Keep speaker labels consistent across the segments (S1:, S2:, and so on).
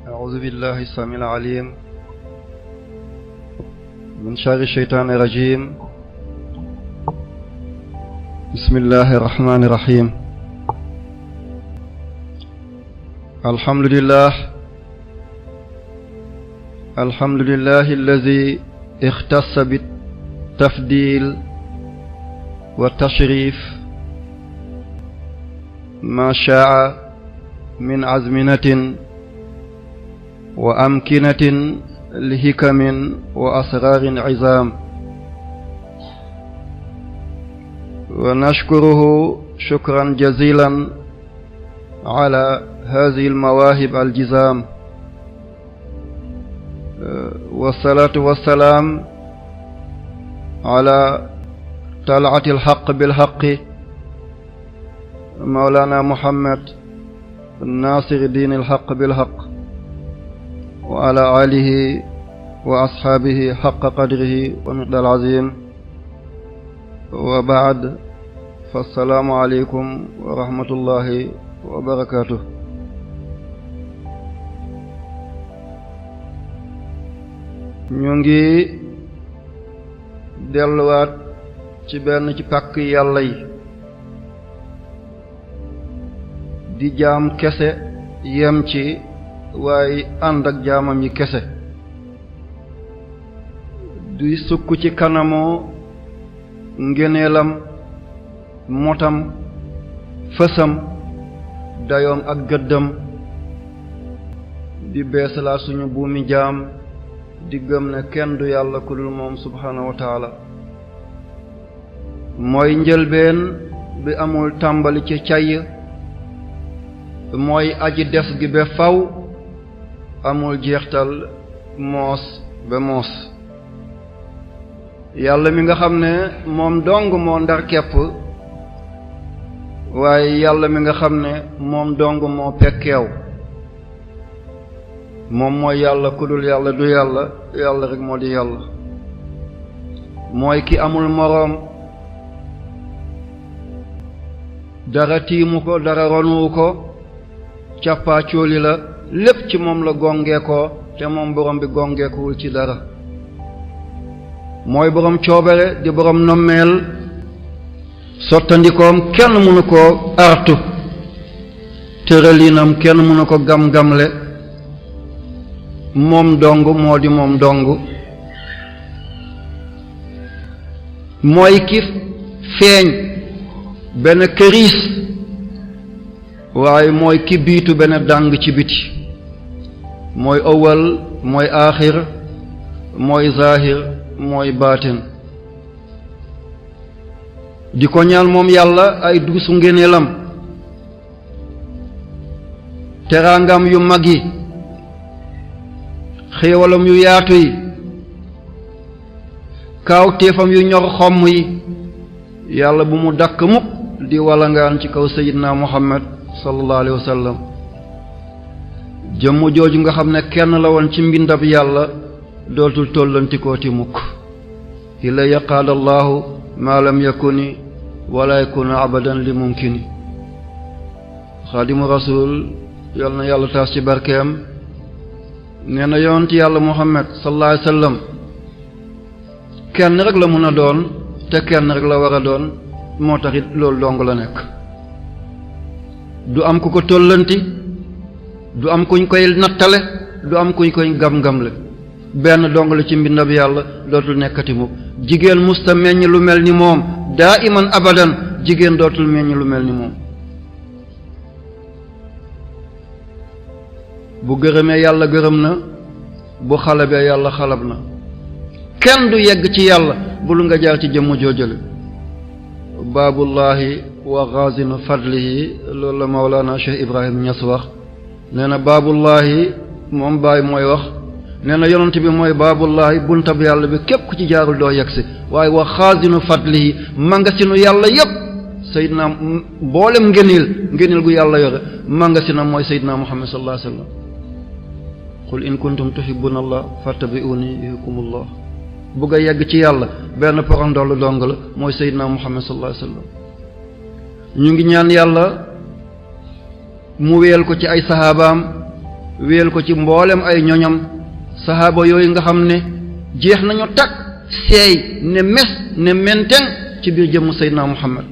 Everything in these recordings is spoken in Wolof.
S1: أعوذ بالله السميع العليم من شر الشيطان الرجيم. بسم الله الرحمن الرحيم. الحمد لله الذي اختص بالتفضيل والتشريف ما شاء من أزمنة وأمكنة لحكم وأسرار عظام، ونشكره شكرا جزيلا على هذه المواهب الجزام، والصلاة والسلام على طلعة الحق بالحق مولانا محمد ناصر الدين الحق بالحق، وعلى آله وأصحابه حق قدره ومقدار العظيم، وبعد، فالسلام عليكم ورحمة الله وبركاته. ñu ngi delluwaat ci benn ci pàkk yàlla yi di jaam kese yem ci waaye ànd ak jaamam yi kese, di sukk ci kanamoo ngëneelam, motam, fësam, dayoom ak gëddam, di beesalaa suñu buumi jaam, di gëm ne kenn du yàlla ku dul moom subhaanahu wa taala. mooy njëlbeen bi amul tàmbali ci cay, mooy aji des gi ba faw, amul jeextal moos ba moos. yàlla mi nga xam ne moom dong moo ndar kepp, waaye yàlla mi nga xam ne moom dong moo pekkeew. moom mooy yàlla ku dul yàlla du yàlla, yàlla rek moo di yàlla. mooy ki amul moroom, dara tiimu ko, dara ronuwu ko, càppaacóoli la, lépp ci moom la gongee ko, te moom borom bi gongeekuwul ci dara. mooy borom coobare di borom nommeel, sottandikoom kenn mënu ko artu, tërëlinam kenn mënu ko gam-gamle. moom dong moo di moom dong. mooy ki feeñ benn këriis, waaye mooy ki biitu benn dàng ci biti. mooy awal, mooy aaxir, mooy zaahir, mooy baatin. di ko ñaan moom yàlla ay duusu ngéneelam, teraangam yu mag yi, xéewalam yu yaatu yi, kaawteefam yu ñor xomm yi, yàlla bu mu dakk mukk di walangaan ci kaw sayyidina Muhammad sallallahu alayhi wa sallam. jëmm jooju nga xam ne kenn la woon ci mbindab yàlla, dootul tollantikoo mukk. ilaya qaala allahu ma lam yakuni wala yakunu abadan li mumkini. xaadimu rasul yal na yàlla taas ci barkeem, nee na yonent yàlla Muhammad sallallahu alayhi wa sallam kenn rek la mun a doon, te kenn rek la war a doon. moo tax it loolu dong la nekk. du am ku ko tollanti, du am kuñ koy nattale, du am kuñ koy gam-gamle. benn dong la ci mbindab yàlla, dootul nekkati mukk. jigéen musta meññ lu mel ni moom, daa iman abadan jigéen dootul meññ lu mel ni moom. bu gërëmee yàlla gërëm na, bu xalabee yàlla xalab na. kenn du yegg ci yàlla bul nga jaar ci jëmm joojale. baabullahi wa ghazinu fadlihi, loolu la Mawlana Cheikh Ibrahim Niass wax. nee na baabullahi moom baay mooy wax, nee na yonent bi mooy baabullahi, buntab yàlla bi képp ku ci jaarul doo yegsi. waaye wa ghazinu fadlihi, mangasinu yàlla yépp, Seydina mboolem ngëneel gu yàlla yore, mangasinam mooy Seydina Muhammad sallallahu alayhi wa sallam. qul in kuntum tuhibbuna allah fattabi'uni yuhibbukumullah. bugg a yegg ci yàlla benn porondolu dong la, mooy Seydina Muhammad sallallahu alayhi wa sallam. ñu ngi ñaan yàlla mu wéyal ko ci ay saxaabaam, wéel ko ci mboolem ay ñoñam sahaaba yooyu nga xam ne jeex nañu takk seey ne mes ne menteng ci biir jëmm Seydina Muhammad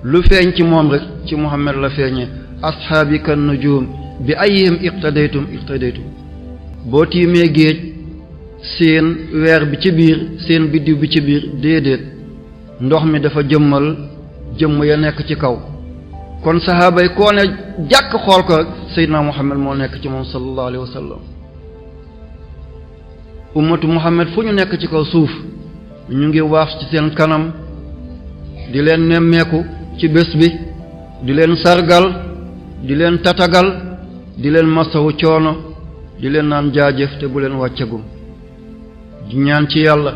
S1: lu feeñ ci moom rek ci Muhammad la feeñee ashaabi kan nujum bi ayyihim iqtadaytum boo tiimee géej seen weer bi ci biir seen biddiw bi ci biir déedéet ndox mi dafa jëmmal jëmm ya nekk ci kaw kon sahaaba yi koo ne jàkk xool ko rek Seydina Muhammad moo nekk ci moom sallallahu alayhi wa sallam ummatu Muhammad fu ñu nekk ci kaw suuf ñu ngi waaf ci seen kanam di leen nemmeeku ci bés bi di leen sargal di leen tatagal di leen masawu coono di leen naan jaajëf te bu leen wàccagum di ñaan ci yàlla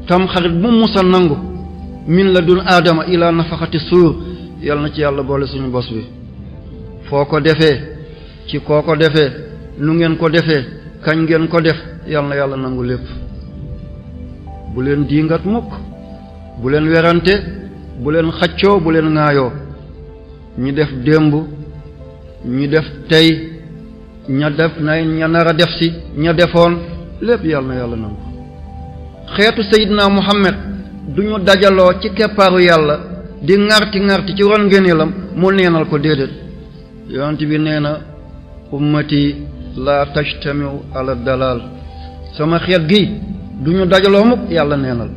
S1: tam xarit bu musa nangu min la dun aadama ila nafaxati suur yàlla na ci yàlla boole suñu bos bi foo ko defee ci koo ko defee nu ngeen ko defee kañ ngeen ko def yàlla na yàlla nangu lépp bu leen diingat mukk bu leen werante bu leen xaccoo bu leen ŋaayoo ñi def démb ñi def tey ña def na ña nar a def si ña defoon lépp yàlla na yàlla nangu xeetu Seydina Muhammad duñu dajaloo ci keppaaru yàlla di ŋarti ci ron ngëneelam mu neenal ko déedéet yonent bi nee na ummati la tajtamiu ala dalal sama xeet gi duñu dajaloo mukk yàlla neenal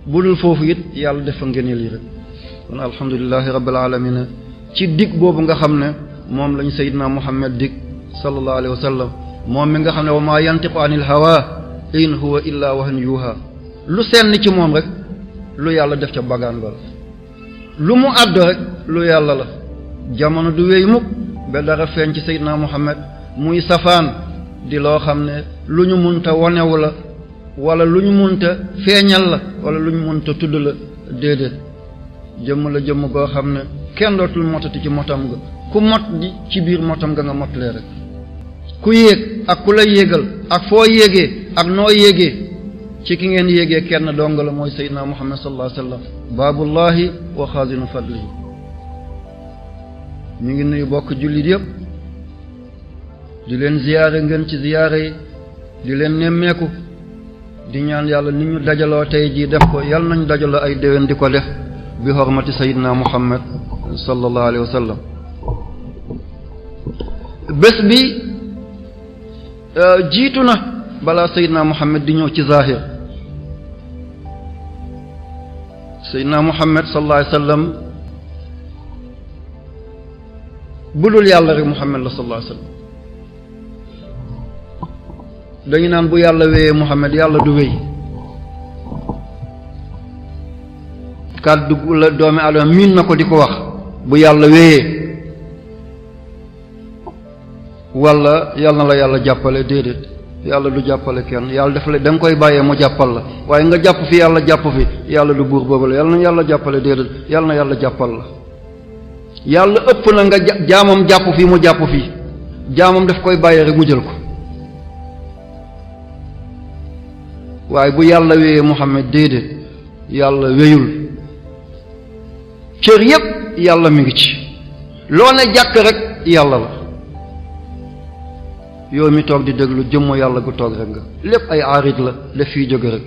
S1: bu dul foofu it yàlla defa ngëneel yi rek kon alhamdulillahi rabbil alamin ci dig boobu nga xam ne moom lañu Seydina Muhammad dig sallallahu alayhi wa sallam moom mi nga xam ne wa ma yantiqu anil hawa in huwa illa wahyun yuha lu senn ci moom rek lu yàlla def ca bagaan ba la lu mu àddu rek lu yàlla la jamono du wéy mukk ba dara feeñ ci Seydina Muhammad muy safaan di loo xam ne lu ñu munta wonewu la wala lu ñu munta feeñal la wala lu ñu munta tudd la déedéet jëmm la jëmm goo xam ne kenn dootul motati ci motam ga ku mot di ci biir motam ga nga motlee rek ku yéeg ak ku la yéegal ak foo yéegee ak noo yéegee ci ki ngeen yéegee kenn dong la mooy Seydina Muhammad sallallahu alayhi wa sallam baabullahi wa xaazinu fadlihi ñu ngi nuyu bokk jullit yëpp di leen ziyaare ngeen ci ziyaare yi di leen nemmeeku di ñaan yàlla nit ñu dajaloo tey jii def ko yàlla nañu dajaloo ay déwén di ko def bi hormati Seydina Muhammad sallallahu alayhi wa sallam bés bi jiitu na balaa Seydina Muhammad di ñëw ci zahir Seydina Muhammad sallallahu alayhi wa sallam budul yàlla rek Muhammad la sallallahu alayhi wa sallam dañu naan bu yàlla wéyee Muhammad yàlla du wéy kàddu la doomi adama miin na ko di ko wax bu yàlla wéyee wala yàlla na la yàlla jàppale déedéet yàlla du jàppale kenn yàlla def la da nga koy bàyyee mu jàppal la waaye nga jàpp fi yàlla jàpp fi yàlla du buur boobu la yàlla na yàlla jàppale déedéet yàlla na yàlla jàppal la yàlla ëpp na nga jaamam jàpp fi mu jàpp fi jaamam daf koy bàyyee rek mu jël ko waaye bu yàlla wéyee Muhammad déedéet yàlla wéyul cër yépp yàlla mi ngi ci loo ne jàkk rek yàlla la yow mi toog di déglu jëmmo yàlla gu toog rek nga lépp ay aarit la daf fiy jóge rek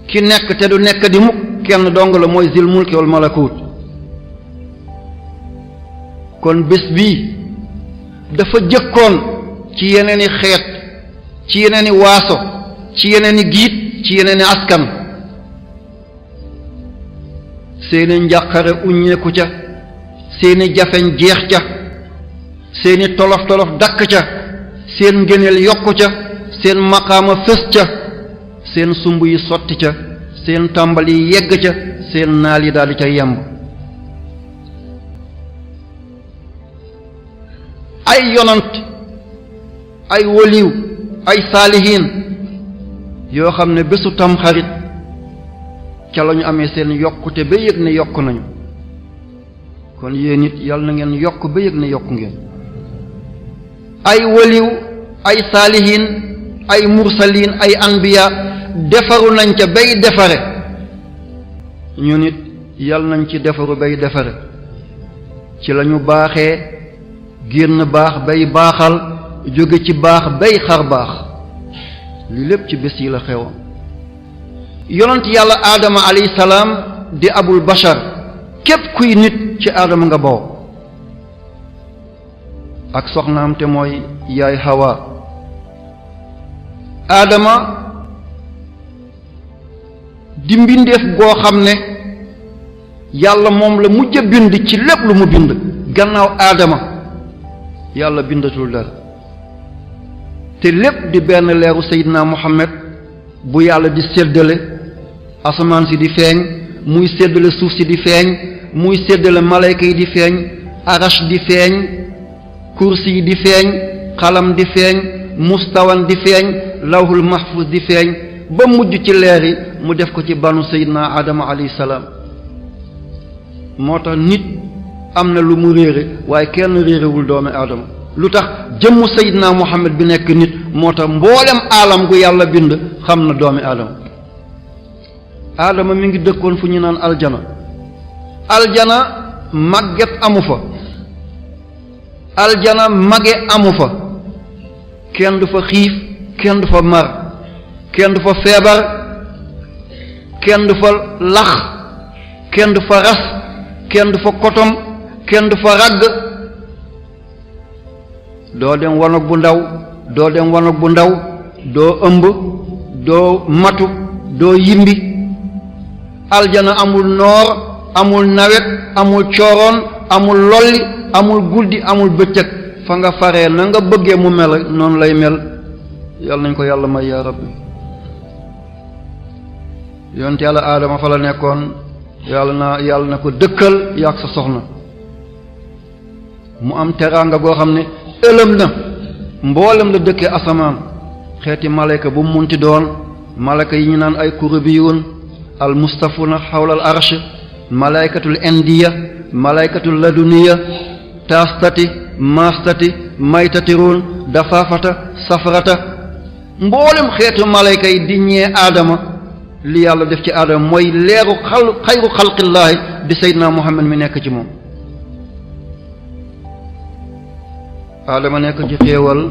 S1: ki nekk te du nekk di mukk kenn dong la mooy zil mulki wal malakut kon bés bii dafa jëkkoon ci yeneeni xeet ci yeneeni waaso ci yeneeni giit ci yeneeni askan seeni njàqare uññeeku ca seeni jafeñ jeex ca seeni tolof dakk ca seen ngëneel yokku ca seen maqaama fës ca seen sumb yi sotti ca seen tàmbali yi yegg ca seen naal yi daldi ca yemb ay yonant ay woliw ay saalihiin yoo xam ne bésu tamxarit ca lañu amee seen yokkute ba yëg ne yokk nañu kon yéen it yàlla na ngeen yokk ba yëg ne yokk ngeen ay waliw ay saalihiin ay mursaliin ay anbiya defaru nañ ca bay defare ñu nit yal nañ ci defaru bay defare ci lañu baaxee génn baax bay baaxal jóge ci baax bay xar baax li lépp ci bés yi la xewoon. yonent yàlla aadama alayhi salaam di abul bashar képp kuy nit ci aadama nga bawoo ak soxnaam te mooy yaay Hawa. aadama di mbindeef goo xam ne yàlla moom la mujj a bind ci lépp lu mu bind. gannaaw aadama yàlla bindatul dara te lépp di benn leeru Seydina Muhammad bu yàlla di séddale asamaan si di feeñ muy séddale suuf si di feeñ muy séddale malayka yi di feeñ arash di feeñ kursi yi di feeñ xalam di feeñ mustawan di feeñ lawhul mahfuz di feeñ ba mujj ci leer yi mu def ko ci banu Seydina Adama alayhi salaam. moo tax nit am na lu mu réere waaye kenn réerewul doomi aadama. lu tax jëmmu Seydina Muhammad bi nekk nit moo tax mboolem aalam gu yàlla bind xam na doomi aadama. aadama mi ngi dëkkoon fu ñu naan aljana. aljana màgget amu fa. aljana mage amu fa. kenn du fa xiif kenn du fa mar kenn du fa feebar kenn du fa lax kenn du fa ras kenn du fa kotom kenn du fa ragg. doo dem wanag bu ndaw doo dem wanag bu ndaw doo ëmb doo matu doo yimbi. aljana amul noor amul nawet amul cooroon amul lolli amul guddi amul bëccëg fa nga faree na nga bëggee mu mel noonu lay mel. yàlla nañ ko yàlla may yaa rabbi. yonent yàlla aadama fa la nekkoon yàlla na ko dëkkal yaag sa soxna. mu am teraanga goo xam ne ëlëm na mboolem la dëkkee asamaan xeeti malayka bu mu munti doon malayka yi ñu naan ay kurubiyun al mustafuna xawla al arsh malaykatul indiya malaykatul laduniya taastati maastati maytatirun dafaafata safarata mboolem xeetu malayka yi di ñee aadama li yàlla def ci aadama mooy leeru xayru xalqillaahi di Seydina Muhammad mi nekk ci moom. aadama nekk ci xéewal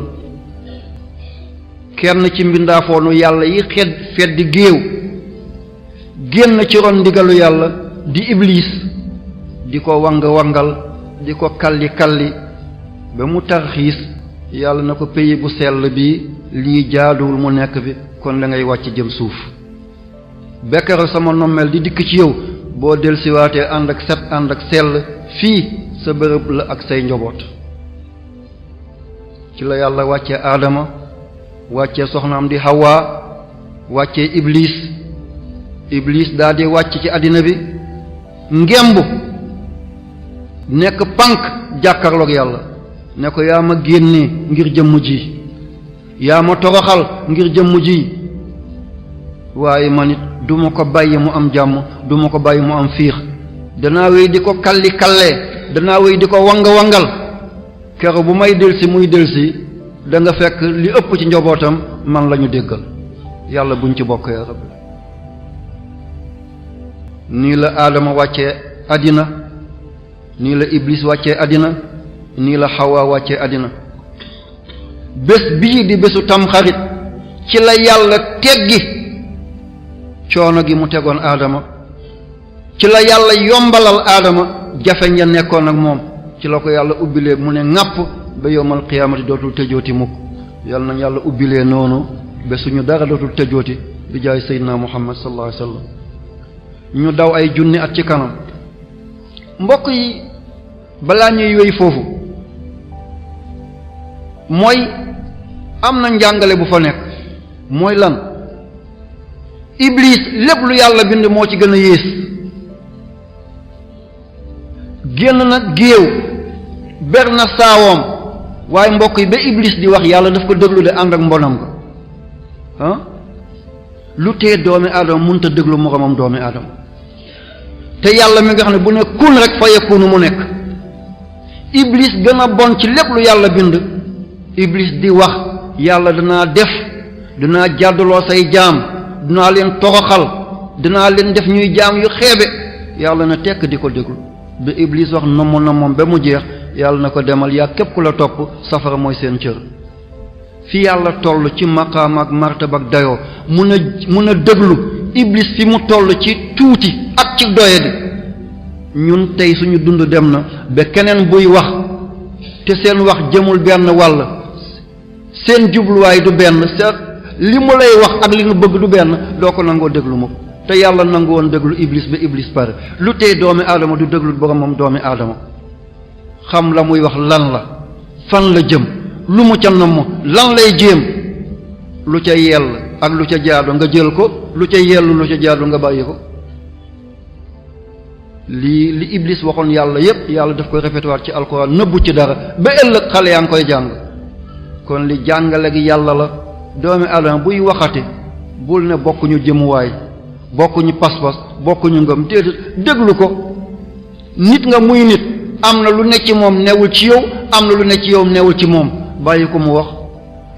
S1: kenn ci mbindaafoonu yàlla yi feddi géew génn ci ron ndigalu yàlla di iblis di ko wangal di ko kalli ba mu tarxiis yàlla na ko pays bu sell bi lii jaaduwul mu nekk fi kon da ngay wàcc jëm suuf. bekkaral sama nommeel di dikk ci yow boo delsiwaatee ànd ak set ànd ak sell fii sa bërëb la ak say njaboot. ci la yàlla wàccee aadama wàccee soxnaam di Hawa wàccee iblis daal di wàcc ci àddina bi ngemb nekk pànk jàkkarloog yàlla ne ko yaa ma génnee ngir jëmm ji yaa ma toroxal ngir jëmm ji waaye man it duma ko bàyyi mu am jàmm duma ko bàyyi mu am fiix danaa wéy di ko kallee danaa wéy di ko wangal kero bu may delsi muy delsi da nga fekk li ëpp ci njobootam man lañu déggal yàlla buñ ci bokk ya rabbi. nii la aadama wàccee àddina nii la iblis wàccee àddina nii la Hawa wàccee àddina. bés bii di bésu tamxarit ci la yàlla teggi coono gi mu tegoon aadama ci la yàlla yombalal aadama jafeñ ya nekkoon ak moom ci la ko yàlla ubbilee mu ne ŋàpp ba yowmal qiyaamati dootul tëjooti mukk. yàlla nañ yàlla ubbilee noonu ba suñu dara dootul tëjooti bi jaay Seydina Muhammad sallallahu alayhi wa sallam. ñu daw ay junni at ci kanam. mbokk yi balaa ñuy wéy foofu mooy am na njàngale bu fa nekk mooy lan. iblis lépp lu yàlla bind moo ci gën a yées. génn na géew ber na saawoom waaye mbokk yi ba iblis di wax yàlla daf ko déglu de ànd ak mbonam ko ah lu tee doomi aadama mënut a déglu moromam doomi aadama te yàlla mi nga xam ne bu ne kun rek fa yakunu mu nekk. iblis gën a bon ci lépp lu yàlla bind. iblis di wax yàlla danaa def dinaa jàdduloo say jaam dinaa leen toroxal dinaa leen def ñuy jaam yu xeebe yàlla na tekk di ko déglu ba iblis wax nomm ba mu jeex yàlla na ko demal yaa képp ku la topp safara mooy seen cër. fi yàlla toll ci maqaam ak martaba ak dayoo mun a déglu iblis fi mu toll ci tuuti ak ci doyadi. ñun tey suñu dund dem na ba keneen buy wax te seen wax jëmul benn wàll seen jubluwaay du benn li mu lay wax ak li nga bëgg du benn doo ko nangoo déglu moom. te yàlla nangu woon déglu iblis ba iblis pare lu tey doomi aadama du déglu boromam doomi aadama xam la muy wax lan la fan la jëm lu mu ca namm lan lay jéem lu ca yell ak lu ca jaadu nga jël ko lu ca yellu lu ca jaadu nga bàyyi ko. li iblis waxoon yàlla yépp yàlla daf koy répété waat ci alxuraan nëbbu ci dara ba ëllëg xale yaa ngi koy jàng. kon li jàngale gi yàlla la doomi aadama buy waxati bul ne bokkuñu jëmuwaay bokkuñu pas-pas bokkuñu ngëm déedéet déglu ko. nit nga muy nit am na lu ne ci moom newul ci yow am na lu ne ci yow newul ci moom bàyyi ko mu wax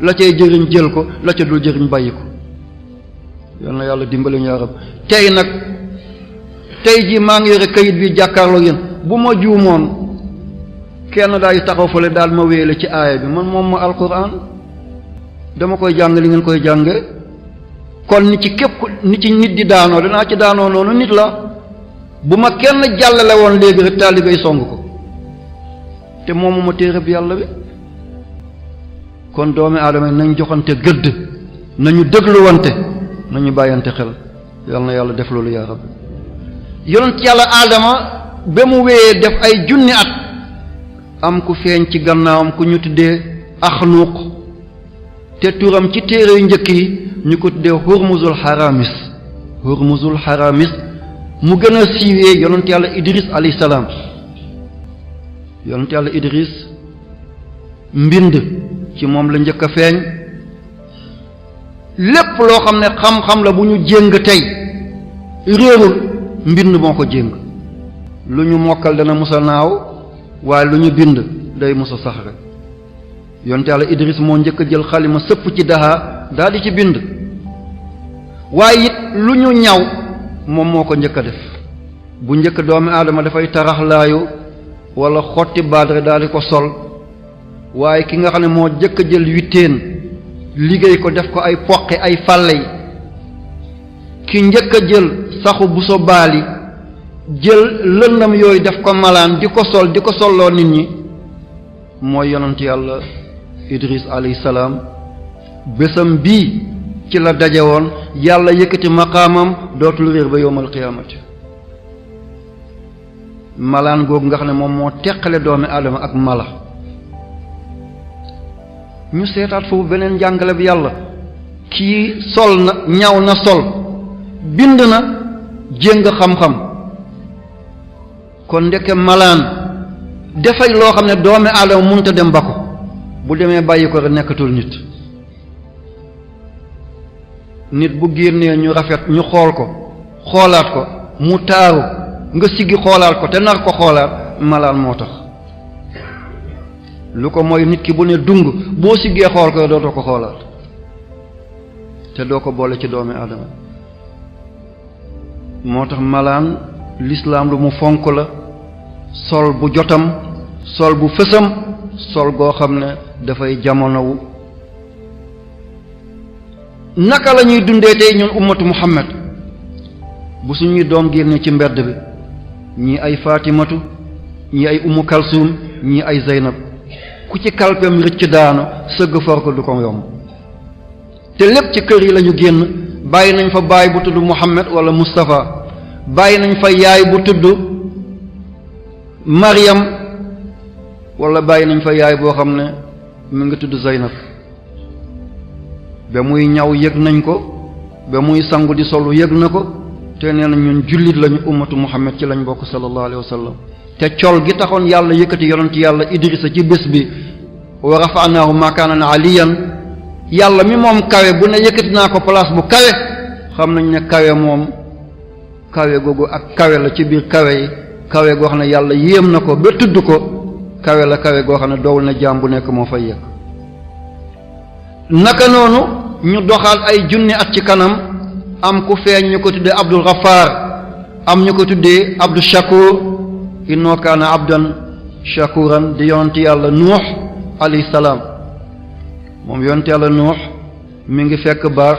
S1: la cay jëriñ jël ko la ca dul jëriñ bàyyi ko. yal na yàlla dimbali ñu yaa Rabbi. tey ji maa ngi yore kayit bi jàkkaarloo yéen bu ma juumoon kenn daay taxaw fale daal ma wéele ci aaya bi man moom ma alquran dama koy jàng li ngeen koy jànge kon ni ci képp ni ci nit di daanoo danaa ci daanoo noonu nit la bu ma kenn jàllale woon léegi rek taalibe yi song ko te moomu ma téere bi yàlla bi. kon doomi aadama nañ joxante gëdd nañu dégluwante nañu bàyyante xel yal na yàlla def loolu yaa rabbi. yonent yàlla aadama ba mu wéyee def ay junni at am ku feeñ ci gannaawam ku ñu tuddee axluuq te turam ci téere yu njëkk yi ñu ko tuddee hurmuzul haramis mu gën a siiwee yonent yàlla idris alayhi salaam. yonent yàlla idris mbind ci moom la njëkk a feeñ lépp loo xam ne xam-xam la bu ñu jéng tey réerul mbind moo ko jéng. lu ñu mokkal dana musa naaw waaye lu ñu bind day musa sax rek. yonent yàlla idris moo njëkk a jël xalima sëpp ci daxa daal di ci bind waaye it lu ñu ñaw moom moo ko njëkk a def. bu njëkk doomi aadama dafay taraxlaayu wala xotti baadre daal di ko sol waaye ki nga xam ne moo njëkk a jël witteen liggéey ko def ko ay poqi ay fàlle ki njëkk a jël saxu bu so baali jël lëndam yooyu def ko malaan di ko solloo nit ñi mooy yonent yàlla idris alayhi salaam. bésam bii ci la daje woon yàlla yëkkati maqaamam dootul réer ba yowmal qiyaamati. malaan googu nga xam ne moom moo teqale doomi aadama ak mala. ñu seetaat foofu beneen jàngale bi yàlla kii sol na ñaw na sol bind na jéng xam-xam kon ndeke malaan dafay loo xam ne doomi aadama mënut a dem ba ko bu demee bàyyi ko rek nekkatul nit bu génnee ñu rafet ñu xool ko xoolaat ko mu taaru nga siggi xoolaat ko te nar ko xoolaat malaan moo tax. lu ko mooy nit ki bu ne dung boo siggee xool ko dootoo ko xoolaat te doo ko boole ci doomi aadama. moo tax malaan lislaam lu mu fonk la sol bu jotam sol bu fësam sol goo xam ne dafay jamonowu. naka la ñuy dundee tey ñun ummatu muhammad bu suñuy doom génne ci mbedd bi ñii ay fatimatu ñii ay ummu kalsum ñii ay zeynab ku ci kalpem rëcc daanu sëgg for ko du ko yomb te lépp ci kër yi lañu génn bàyyi nañ fa baay bu tudd muhammad wala mustafa bàyyi nañ fa yaay bu tudd maryam wala bàyyi nañ fa yaay boo xam ne mi ngi tudd zeynab. ba muy ñaw yëg nañ ko ba muy sangu di solu yëg na ko te nee na ñun jullit lañu ummatu muhammad ci lañ bokk sallallahu alayhi wa sallam. te col gi taxoon yàlla yëkkati yonent yàlla idrisa ci bés bi wa rafa'naahu makaanan aliyan yàlla mi moom kawe bu ne yëkkati naa ko place bu kawe xam nañ ne kawe moom kawe googu ak kawe la ci biir kawe yi kawe goo xam ne yàlla yéem na ko ba tudd ko kawe la kawe goo xam ne doowul na jaam bu nekk moo fay yëg. naka noonu ñu doxal ay junni at ci kanam am ku feeñ ñu ko tuddee Abdul Ghaffar am ñu ko tuddee Abdul Shakur innoo kaana abdan shakuran di yonent yàlla nuux alayhi salaam. moom yonent yàlla nuux mi ngi fekk baax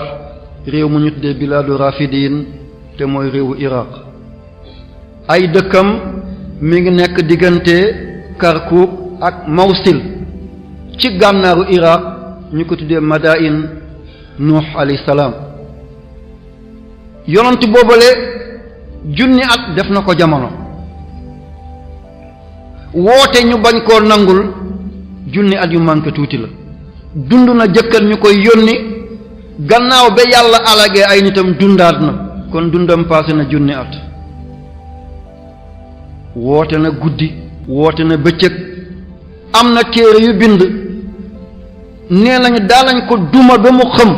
S1: réew mu ñu tuddee bilaadu rafidin te mooy réewu Iraq. ay dëkkam mi ngi nekk diggante Karkuk ak Mawsil ci gànnaaru Iraq ñu ko tuddee Madain nuux alayhi salaam. yonent boobale junni at def na ko jamono woote ñu bañ koo nangul junni at yu manqué tuuti la. dund na jëkkal ñu koy yónni gannaaw ba yàlla alagee ay nitam dundaat na kon dundam paase na junni at. woote na guddi woote na bëccëg am na téere yu bind nee nañu daalañ ko duma ba mu xëm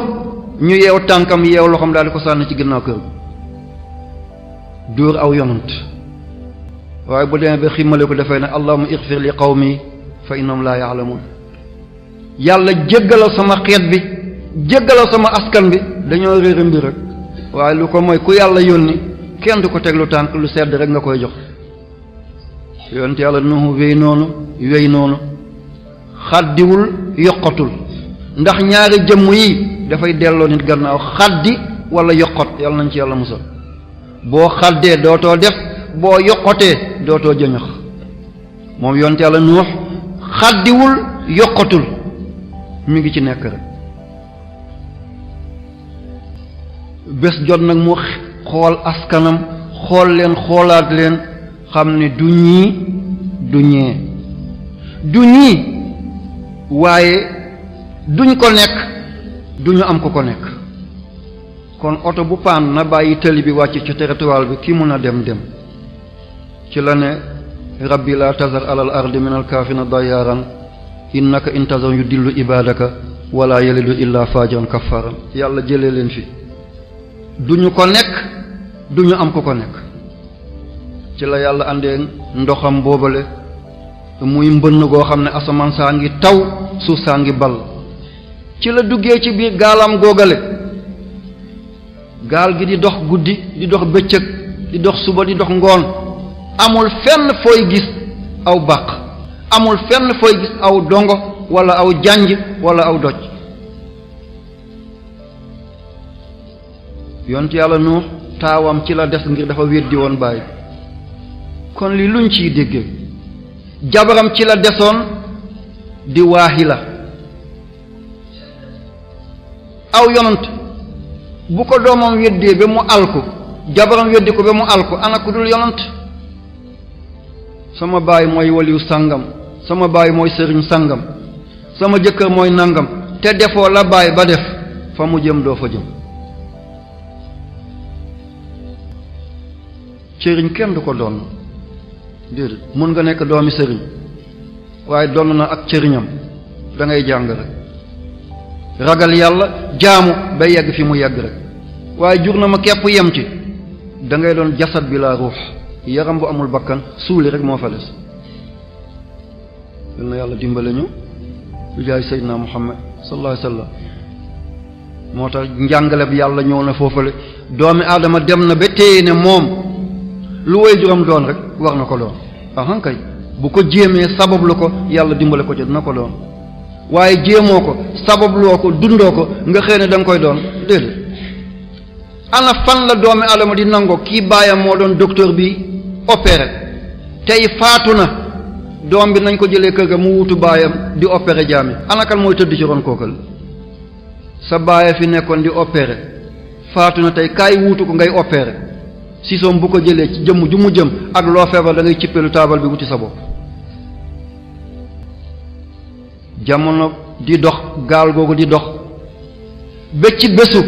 S1: ñu yeew tànkam yeew loxoom daal di ko sànni ci ginnaaw kër dóor aw yonant waaye bu demee ba ximmale ko dafay ne allahumma ighfir li qawmi fa innahum la ya'lamun. yàlla jéggalal sama xeet bi jéggalal sama askan bi dañoo réer mbir rek waaye lu ko mooy ku yàlla yónni kenn du ko teg lu tànk lu sedd rek nga koy jox. yonent yàlla Nuhu wéy noonu xaddiwul yokkatul ndax ñaari jëmm yi dafay delloo nit gannaaw xaddi wala yokkot yàlla nañ ci yàlla musal. boo xaddee dootoo def boo yokkotee dootoo jëñax. moom yonent yàlla Nuux xaddiwul yokkatul mi ngi ci nekk rek. bés jot nag mu xool askanam xool leen xoolaat leen xam ne du ñii du ñee du ñii waaye duñ ko nekk duñu am ku ko nekk. kon oto bu paan na bàyyi tëli bi wàcc ci territoire bi ki mun a dem ci la ne rabbi la tazar alal ardi min al kaafirina dayyaaran innaka intazar yu dillu ibadaka wala yalidu illa fajiran kafaran. yàlla jëlee leen fi duñu ko nekk duñu am ku ko nekk. ci la yàlla àndee ndoxam boobale muy mbënn goo xam ne asamaan saa ngi taw suuf saa ngi ball. ci la duggee ci biir gaalam googale gaal gi di dox guddi di dox bëccëg di dox suba di dox ngoon amul fenn fooy gis aw bàq amul fenn fooy gis aw dongo wala aw janj wala aw doj. yonent yàlla Nuux taawam ci la des ngir dafa weddi woon baay. kon li luñ ciy déggee jabaram ci la desoon di Waahila. aw yonent bu ko doomam weddee ba mu alku jabaram weddi ko ba mu alku ana ku dul yonent. sama baay mooy waliyu sàngam sama baay mooy sëriñ sàngam sama jëkkër mooy nangam te defoo la baay ba def fa mu jëm doo fa jëm. sëriñ kenn du ko doon déedéet mun nga nekk doomi sëriñ waaye doon na ak cëriñam da ngay jàng rek ragal yàlla jaamu ba yegg fi mu yegg rek waaye jur na ma képp yem ci da ngay doon jasad bi la ruux yaram bu amul bakkan suuli rek moo fa des. yal na yàlla dimbale ñu lu jaay Seydina Muhammad sallallahu alayhi wa sallam. moo tax njàngale bi yàlla ñëw na foofale doomi aadama dem na ba téye ne moom lu way juram doon rek war na ko doon. kay bu ko jéemee sabablu ko yàlla dimbale ko ci dina ko doon waaye jéemoo ko sababloo ko dundoo ko nga xëy ne da nga koy doon déedéet. ana fan la doomi aadama di nangoo kii baayam moo doon docteur bi opéré tey faatu na doom bi nañ ko jëlee kër ga mu wutu baayam di opéré jaami ana kan mooy tëdd ci ron kookal. sa baaya fi nekkoon di opéré faatu na tey kaay wuutu ko ngay opéré si soom bu ko jëlee ci jëmm ju mu jëm ak loo feebar da ngay cippeelu taabal bi wuti sa bopp. jamono di dox gaal googu di dox ba ci bésu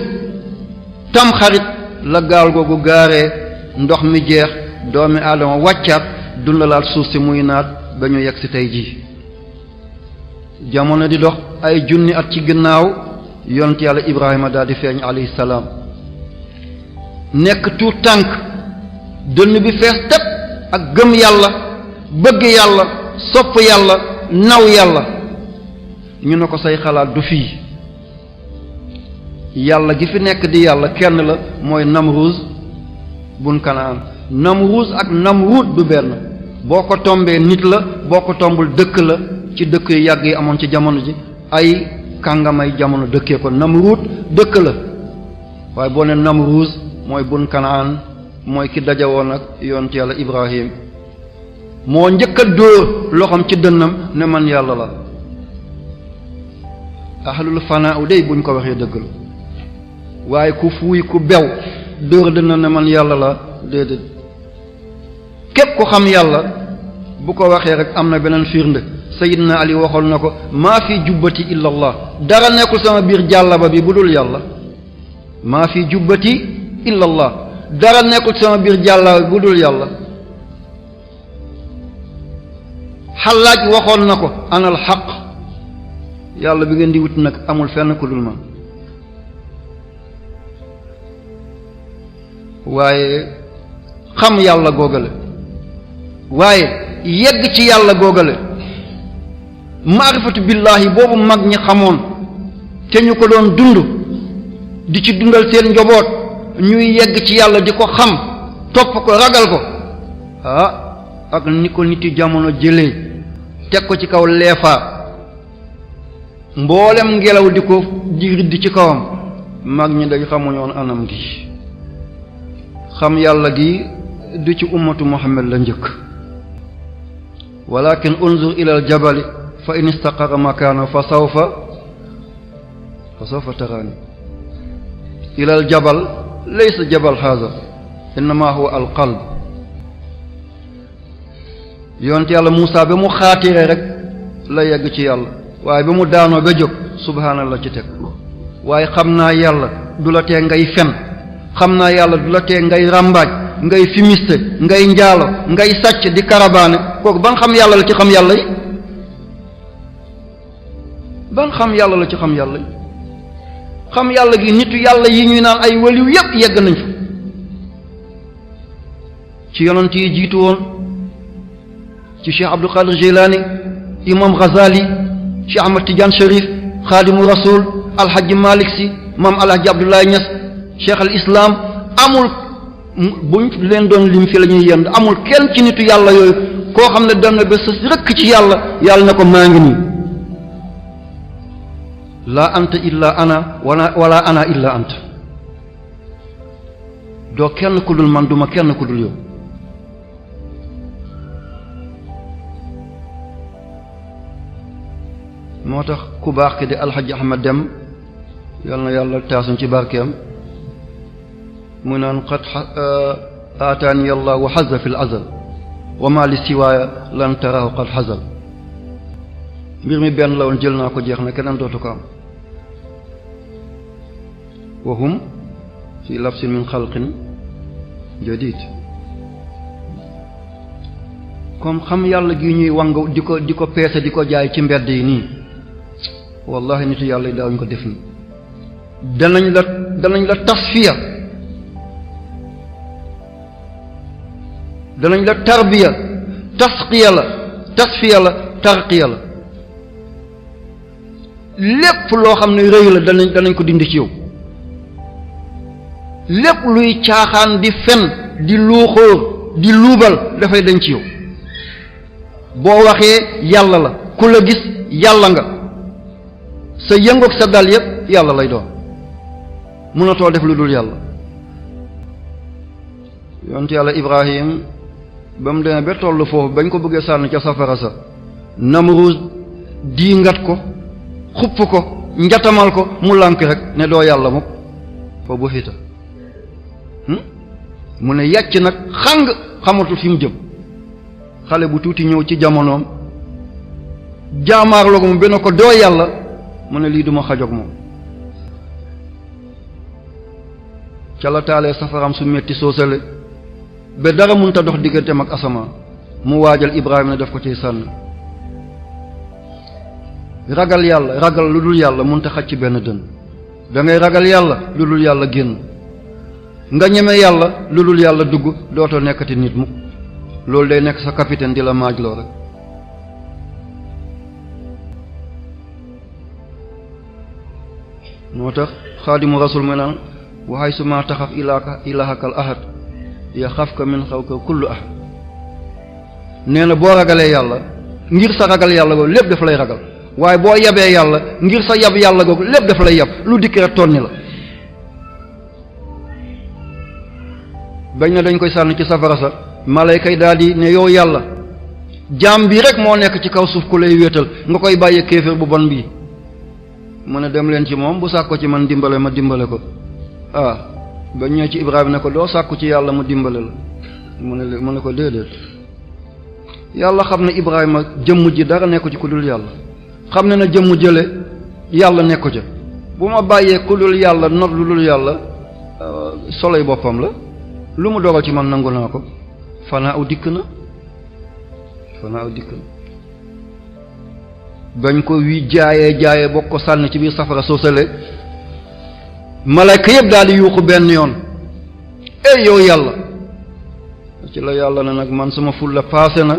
S1: tamxarit la gaal googu gaaree ndox mi jeex doomi aadama wàccaat dundalaat suuf si muy naat ba ñu yegg si tey jii. jamono di dox ay junni at ci ginnaaw yonent yàlla Ibrahima daal di feeñ alayhi salaam nekk tuut tànk dënn bi fees tepp ak gëm yàlla bëgg yàlla sopp yàlla naw yàlla. ñu ne ko say xalaat du fii yàlla gi fi nekk di yàlla kenn la mooy Namruz bun Kanaan. Namruz ak Namrud du benn boo ko tombee nit la boo ko tombul dëkk la ci dëkk yu yàgg yi amoon ci jamono ji ay kàngamay jamono dëkkee ko. Namruud dëkk la waaye boo ne Namruuz mooy bun Kanaan mooy ki dajawoon ak yonent yàlla Ibrahim moo njëkk a dóor loxoom ci dënnam ne man yàlla la. ahlul fanaa u dey buñ ko waxee dëgg la waaye ku fuuy ku bew dóor dënnam ne man yàlla la déedéet. képp ku xam yàlla bu ko waxee rek am na beneen firnde. Sayyidina Ali waxoon na ko maa fi jubbati illa allah dara nekkul sama biir jàllaba bi bu dul yàlla. maa fi jubbati illa allah dara nekkul sama biir jàllaba bi bu dul yàlla. Xallaaj waxoon na ko anal xaq yàlla bi ngeen di wut nag amul fenn ku dul man. waaye xam yàlla googale waaye yegg ci yàlla googale maarifatu billaahi boobu mag ñi xamoon te ñu ko doon dund di ci dundal seen njaboot ñuy yegg ci yàlla di ko xam topp ko ragal ko ak ni ko niti jamono jëlee teg ko ci kaw leefaa mboolem ngelaw di ko di riddi ci kawam mag ñi dañ xamuñoon anam gi. xam yàlla gi du ci ummatu Muhammad la njëkk. walakin unzur ila al jabali fa in istaqarra makaanahu fa sawfa taraani. ila al jabal laysa jabal haza innama huwa al qalb. yonent yàlla Muusaa ba mu xaatiree rek la yegg ci yàlla waaye ba mu daanoo ba jóg subhaanallah ci teg. waaye xam naa yàlla du la tee ngay fen xam naa yàlla du la tee ngay ràmbaaj ngay fimiste ngay njaalo ngay sàcc di karabaane kooku ban xam yàlla la ci xam yàlla yi. ban xam yàlla la ci xam yàlla yi. xam yàlla gi nitu yàlla yi ñuy naan ay waliw yépp yegg nañ fa ci yonent yi jiitu woon ci Cheikh Abdul Qadir Jilani imam Ghazali Cheikh Ahmad Tidiane Cherif Khadimu Rasul Alhaji Malik Si maam Alhaji Abdoulaye Niass Cheikh al Islam amul buñ leen doon lim fi la ñuy yend amul kenn ci nitu yàlla yooyu koo xam ne dem na ba sës rëkk ci yàlla yàlla na ko maa ngi nii laa anta illa ana wala ana illa anta doo kenn ku dul man duma kenn ku dul yow. moo tax ku baax ki di alxaji Ahmad Dem yal na yàlla taasuñ ci barkeem mu naan qad aataani allah wa xaza fi l azal wa ma li siwaaya lan tarahu qad xazal. mbir mi benn la woon jël naa ko jeex na keneen dootu ko am. wa hum fi labsin min xalqin jadid. comme xam yàlla gi ñuy wang di ko peese di ko jaay ci mbedd yi nii wallahi nitu yàlla yi daawuñu ko def nii. danañ la tasfiya danañ la tarbiya tasqiya la tasfiya la tarqiya la lépp loo xam ne rëy la danañ ko dindi ci yow. lépp luy caaxaan di fen di luuxóor di luubal dafay dañ ci yow. boo waxee yàlla la ku la gis yàlla nga sa yëngoog sa dal yépp yàlla lay doon mënatoo def lu dul yàlla. yonent yàlla Ibrahim ba mu demee ba tollu foofu bañ ko bëggee sànni ca safara sa Namruuz diingat ko xupp ko njatamal ko mu lànk rek ne doo yàlla mukk fa bu xita mu ne yàcc nag xàng xamatul fi mu jëm. xale bu tuuti ñëw ci jamonoom jaamaarloo moom benn ko doo yàlla mu ne lii duma xajoog moom. ca la taalee safaram su metti soosale ba dara mënta dox digganteem ak asamaan mu waajal Ibrahima ne def ko ciy sànni. ragal yàlla ragal lu dul yàlla mënta xaj ci benn dën da ngay ragal yàlla lu dul yàlla génn nga ñeme yàlla lu dul yàlla dugg dootoo nekkati nit mukk. loolu day nekk sa capitaine di la maaj loo rek. moo tax xaadimu rasul mu naan wa haysu ma taxaf ilahaka al ahad yaxafka min xawka kullu ahad. nee na boo ragalee yàlla ngir sa ragal yàlla googu lépp daf lay ragal waaye boo yabee yàlla ngir sa yab yàlla googu lépp daf lay yab lu dikk rek tonni la. bañ na dañ koy sànni ci safara sa malayka yi daal di ne yow yàlla jaam bi rek moo nekk ci kaw suuf ku lay wéetal nga koy bàyyee kéefër bu bon bii mu ne dem leen ci moom bu sàkko ci man dimbale ma dimbale ko ba ñëw ci Ibrahima ne ko doo sàkku ci yàlla mu dimbale la mu ne ko déedéet yàlla xam ne Ibrahima jëmm ji dara nekku ci ku dul yàlla xam ne na jëmm jële yàlla nekku ca bu ma bàyyee ku dul yàlla not lu dul yàlla soloy boppam la lu mu dogal ci man nangu naa ko fanaa aw dikk na bañ ko wi jaayee bokk ko sànni ci biir safara soosale malayka yëpp daal di yuuxu benn yoon yow yàlla ci la yàlla na nag man sama ful la paase na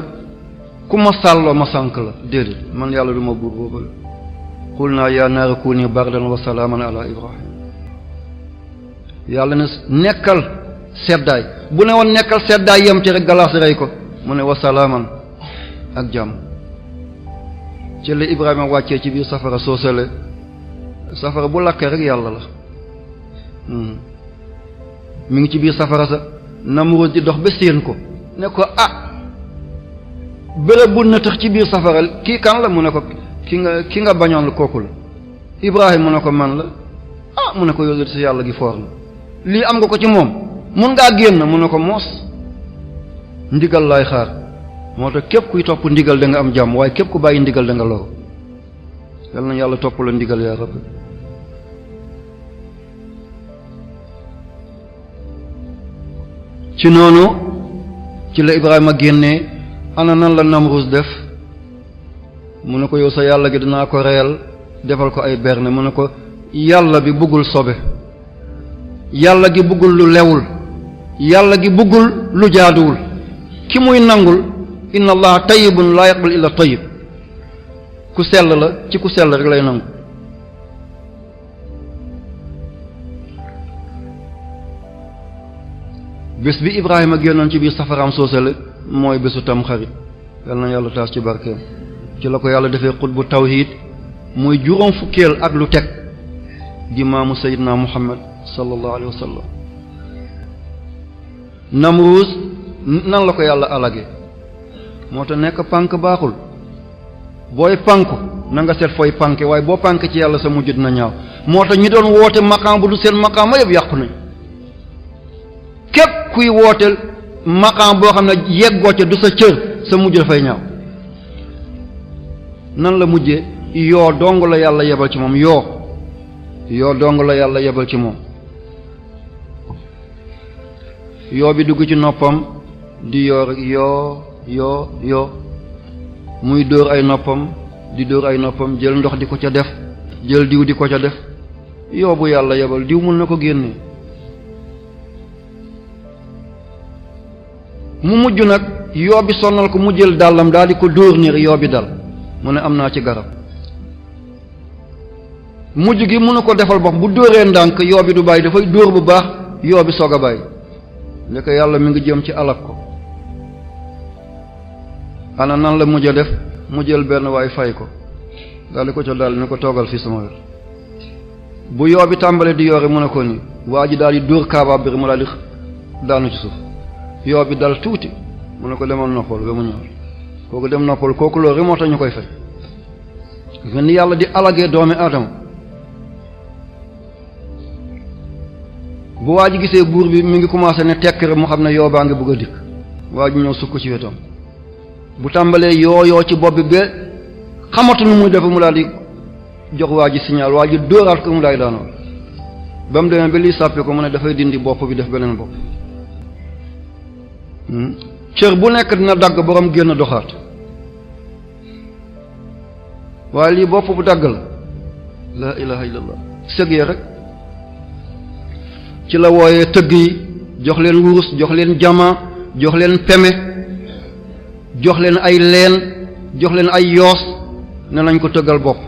S1: ku ma sàlloo ma sànk la déedéet man yàlla du ma buur boobu xul naa yaa naaru kuuni bardan wa salaaman ala ibrahim yàlla ne nekkal seddaay bu ne woon nekkal seddaay yem ci rek galaas rey ko mu ne wa salaaman ak jàmm ci la Ibrahima wàccee ci biir safara soosale safara bu lakkee rek yàlla la mi ngi ci biir safara sa Namrud di dox ba séen ko ne ko bërëb bu nëtëx ci biir safara kii kan la mu ne ko ki nga bañoon la kooku la Ibrahima mu ne ko man la mu ne ko yow si yàlla gi foor na lii am nga ko ci moom mun ngaa génn mu ne ko moos ndigal laay xaar moo tax képp kuy topp ndigal da nga am jàmm waaye képp ku bàyyi ndigal da nga loru yal na yàlla topp la ndigal yaa rabbi ci noonu ci la Ibrahima génnee ana nan la Namrus def mu ne ko yow sa yàlla gi dinaa ko reyal defal ko ay berne mu ne ko yàlla bi bëggul sobe yàlla gi bëggul lu lewul yàlla gi bëggul lu jaaduwul ki muy nangul inna allaha tayyibun la yaqbal illa tayyib ku sell la ci ku sell rek lay nangu bés bi Ibrahima génnoon ci biir safaraam soosale mooy bésu Tamxarit yal na yàlla taas ci barkeem ci la ko yàlla defee xutbu tawhid muy juróom fukkeel ak lu teg di maamu Seydina Muhammad sallallahu alayhi wa sallam Namruus nan la ko yàlla alage moo tax nekk pànk baaxul booy pànku na nga seet fooy pànke waaye boo pànk ci yàlla sa mujj dina ñaaw moo tax ñi doon woote maqaam bu du seen maqaam ma yëpp yàqu nañ képp kuy wooteel maqaam boo xam ne yeggoo ca du sa cër sa mujj dafay ñaaw nan la mujjee yoo dong la yàlla yebal ci moom yoo dong la yàlla yebal ci moom yoo bi dugg ci noppam di yoo rek yoo muy dóor ay noppam di dóor ay noppam jël ndox di ko ca def jël diw di ko ca def yoo bu yàlla yebal diw mun na ko génne mu mujj nag yoo bi sonnal ko mu jël dàllam daal di ko dóor niir yoo bi dal mu ne am naa ci garab mujj gi mënu ko defal bopp bu dóoree ndànk yoo bi du bàyyi dafay dóor bu baax yoo bi soog a bàyyi léegi yàlla mi ngi jëm ci alak ko ana nan la mujj a def mu jël benn waay fay ko daal di ko ca daal ni ko toogal fii sama wér bu yoo bi tàmbalee di yoore mu ne ko nii waa ji daal di dóor kaabaab bi mu daal di daanu ci suuf yoo bi dal tuuti mu ne ko demal noppal ba mu ñëw kooku dem noppal kooku loolu rek moo tax ñu koy fay ni yàlla di alagee doomi aadama bu waa ji gisee buur bi mi ngi commencé ne tekk rek mu xam ne yoo baa ngi bëgg a dikk waa ji ñëw sukk ci wetam bu tàmbalee yoo ci bopp bi ba xamatu nu muy def mu daal di jox waa ji signal waa ji dóoraat ko mu daal di daanoo ba mu demee ba lii sàppe ko mu ne dafay dindi bopp bi def beneen bopp cër bu nekk dina dagg borom génn doxaat waaye lii bopp bu dagg la laa ilaha illallah sëg ya rek ci la wooyee tëgg yi jox leen wurus jox leen jama jox leen peme jox leen ay leen jox leen ay yoos ne nañ ko tëggal bopp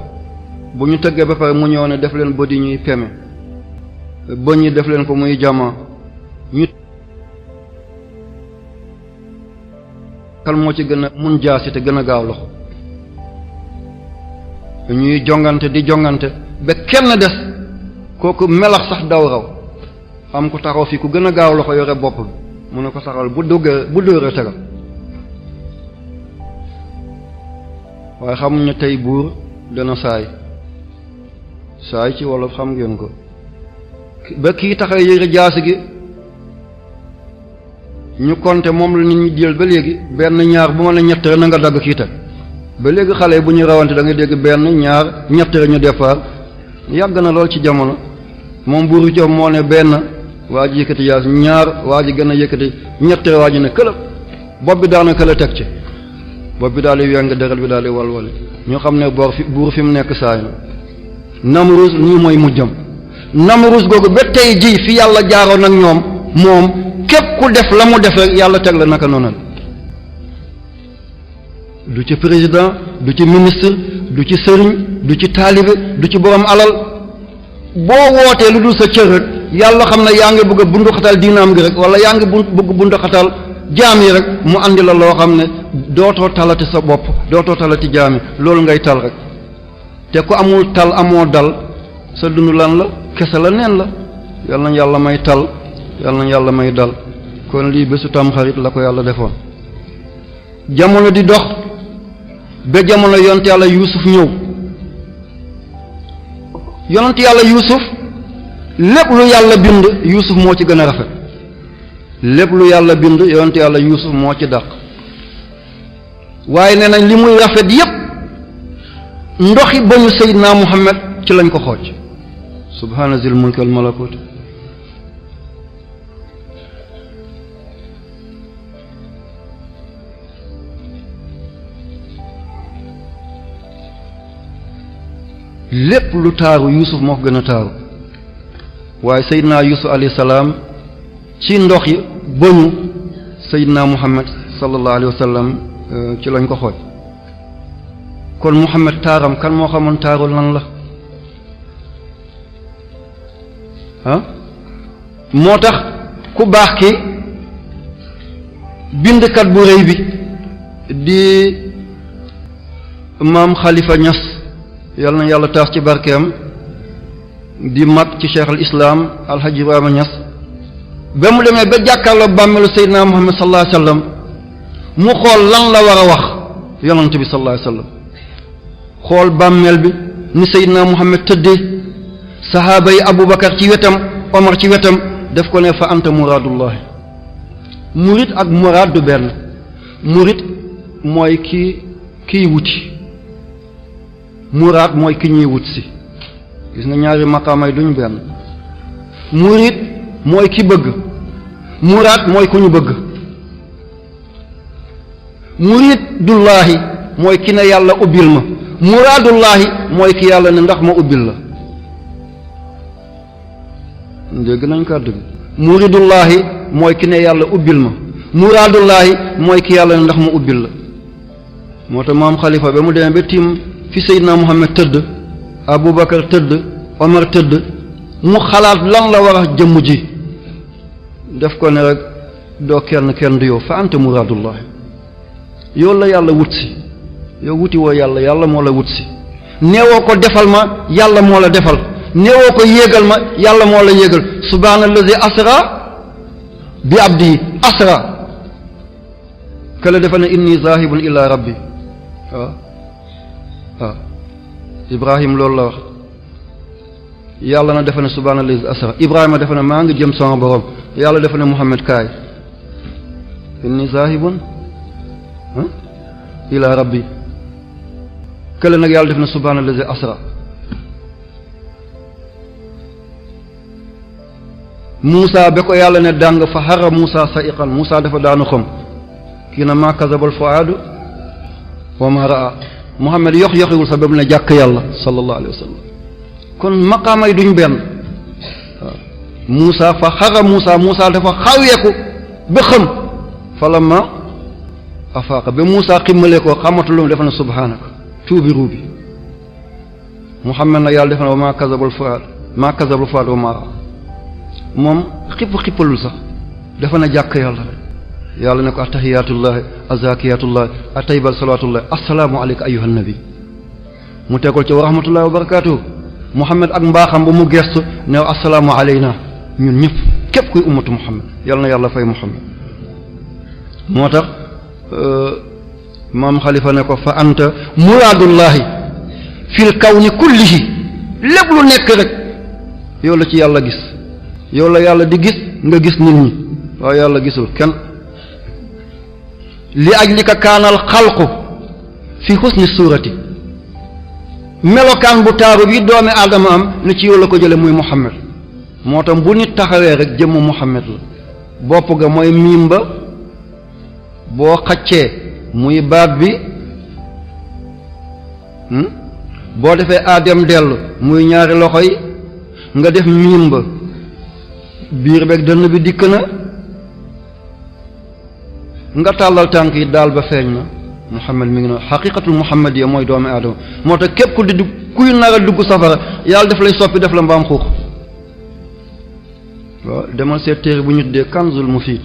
S1: bu ñu tëggee ba pare mu ñëw ne def leen bët yi ñuy peme bëñ yi def leen ko muy jama ñu kan moo ci gën a mun jaasi te gën a gaaw loxo ñuy jongante di jongante ba kenn des kooku melax sax daw raw am ku taxaw fii ku gën a gaaw loxo yore bopp bi mu ne ko saxal bu dóoree tegal waaye xamuñ ne tey buur dana saay ci wolof xam ngeen ko ba kii taxaw yëre jaasi gi ñu compter moom la nit ñi jël ba léegi benn ñaar bu ma ne ñett rek na nga dagg kii teg ba léegi xale yi bu ñu rawante da ngay dégg benn ñaar ñett rek ñu départ yàgg na lool ci jamono moom buuru jox moo ne benn waa ji yëkkati jaasi ñaar waa ji gën a yëkkati ñett rek waa ji ne këlëb bopp bi daana këla teg ci bopp bi daal di weng deret bi daal di walwali ñoo xam ne buur fi mu nekk saay na Namrus nii mooy mujjam Namrus googu ba tey ji fi yàlla jaaroon ak ñoom moom képp ku def la mu def rek yàlla teg la naka noonu du ci président du ci ministre du ci sëriñ du ci taalibe du ci borom alal boo wootee lu dul sa cër rek yàlla xam ne yaa ngi bëgg a bunduxatal diinaam gi rek wala yaa ngi bëgg bunduxatal jaam yi rek mu andi la loo xam ne dootoo talati sa bopp dootoo talati jaam yi loolu ngay tal rek te ku amul tal amoo dal sa dund lan la kese la neen la yal nañ yàlla may tal yal nañ yàlla may dal kon lii bésu tamxarit la ko yàlla defoon jamono di dox ba jamono yonent yàlla yuusuf ñëw yonent yàlla yuusuf lépp lu yàlla bind yuusuf moo ci gën a rafet lépp lu yàlla bind yonent yàlla yuusuf moo ci dàq waaye nee nañ li muy rafet yépp ndoxi bañu Seydina Muhammad ci lañ ko xooj subhaana zil mulki wal malakut lépp lu taaru Yuusuf moo ko gën a taaru waaye Seydina Yuusuf alayhi salaam ci ndox yi bañu Seydina Muhammad sallallahu alayhi wa sallam ci lañ ko xooj kon Muhammad taaram kan moo xamoon taaru lan la ah moo tax ku baax ki bindkat bu rëy bi di maam Khalifa Niass yal na yàlla taas ci barkeem di mag ci cheikh al islam alhaji Ibrahima Niass ba mu demee ba jàkkaarloo bàmmeelu Seydina Muhammad sallallahu alayhi wa sallam mu xool lan la war a wax yonent bi sallallahu alayhi wa sallam xool bàmmeel bi ni Seydina Muhammad tëddee sahaaba yi Aboubacar ci wetam Omar ci wetam def ko ne fa anta muraadullahi murit ak muraad du benn murit mooy kiy wuti muraad mooy ki ñuy wut si gis nga ñaari maqaamay duñ benn murit mooy ki bëgg muraad mooy ku ñu bëgg muridullahi mooy ki ne yàlla ubbil ma muraadullahi mooy ki yàlla ne ndax ma ubbil la dégg nañ kàddu gi muridullahi mooy ki ne yàlla ubbil ma muraadullahi mooy ki yàlla ne ndax ma ubbil la moo tax maam Khalifa ba mu demee ba tiim fi Seydina Muhammad tëdd Aboubacar tëdd Omar tëdd mu xalaat lan la war a jëmm ji def ko ne rek doo kenn du yow fa anta muraadullahi yow la yàlla wut si yow wuti woo yàlla yàlla moo la wut si neewoo ko defal ma yàlla moo la defal neewoo ko yéegal ma yàlla moo la yéegal subhaanallazi asra bi abdi asra kala defa ne inni zahibun ila rabbi waaw Ibrahim loolu la wax yàlla na defa ne subhaanallazi asra Ibrahima defa ne maa ngi jëm sama borom yàlla defa ne Muhammad kaay inni zahibun ila rabbi kële nag yàlla def na subhaanallazi asra Muusa ba ko yàlla ne dàng fa xara Muusa sa'iqan Muusa dafa daanu xam kii na maa kazabal fuaadu wa ma raa Muhammad yox-yoxiwul sa ba mu ne jàkk yàlla sallallahu alayhi wa sallam kon maqaamay duñ benn waaw Muusa fa xara Muusa dafa xaweeku ba xam falamma afaaqa ba Muusa ximmale ko xamatulum dafa ne subhaanaka tuubi ruubi Muhammad nag yàlla def na wa maa kazabal fuaad wa ma raa moom xippalul sax dafa na jàkk yàlla rek yàlla ne ko attahiyatullahi azakiyatullahi atayyibal salawatullahi assalaamu alayka ayyuhan nabi mu tegul ci wa rahmatullahi wa barakatuhu Muhammad ak mbaaxam ba mu gestu ne assalaamu alayna ñun ñëpp képp kuy ummatu Muhammad yàlla na yàlla fay Muhammad moo tax maam xalifa ne ko fa anta muraadullahi fil kawni kullihi lépp lu nekk rek yow la ci yàlla gis yow la yàlla di gis nga gis nit ñi waaye yàlla gisul kenn li ajlika kaanal xalqu fi husni suurati melokaan bu taaru bi doomi aadama am ne ci yow la ko jële muy Muhammad moo tax bu nit taxawee rek jëmm Muhammad la bopp ga mooy miim ba boo xaccee muy baat bi boo defee aadem dellu muy ñaari loxo yi nga def miim ba biir beeg dënn bi dikk na nga tàllal tànk yi daal ba feeñ na Muhammad mi ngi noonu xaqiqatul muhammadiya mooy doomi aadama moo tax képp ku di dugg kuy nar a dugg safara yàlla daf lay soppi def la mbaam xuux waaw demal seet téere bu ñu tuddee kanzul mufiid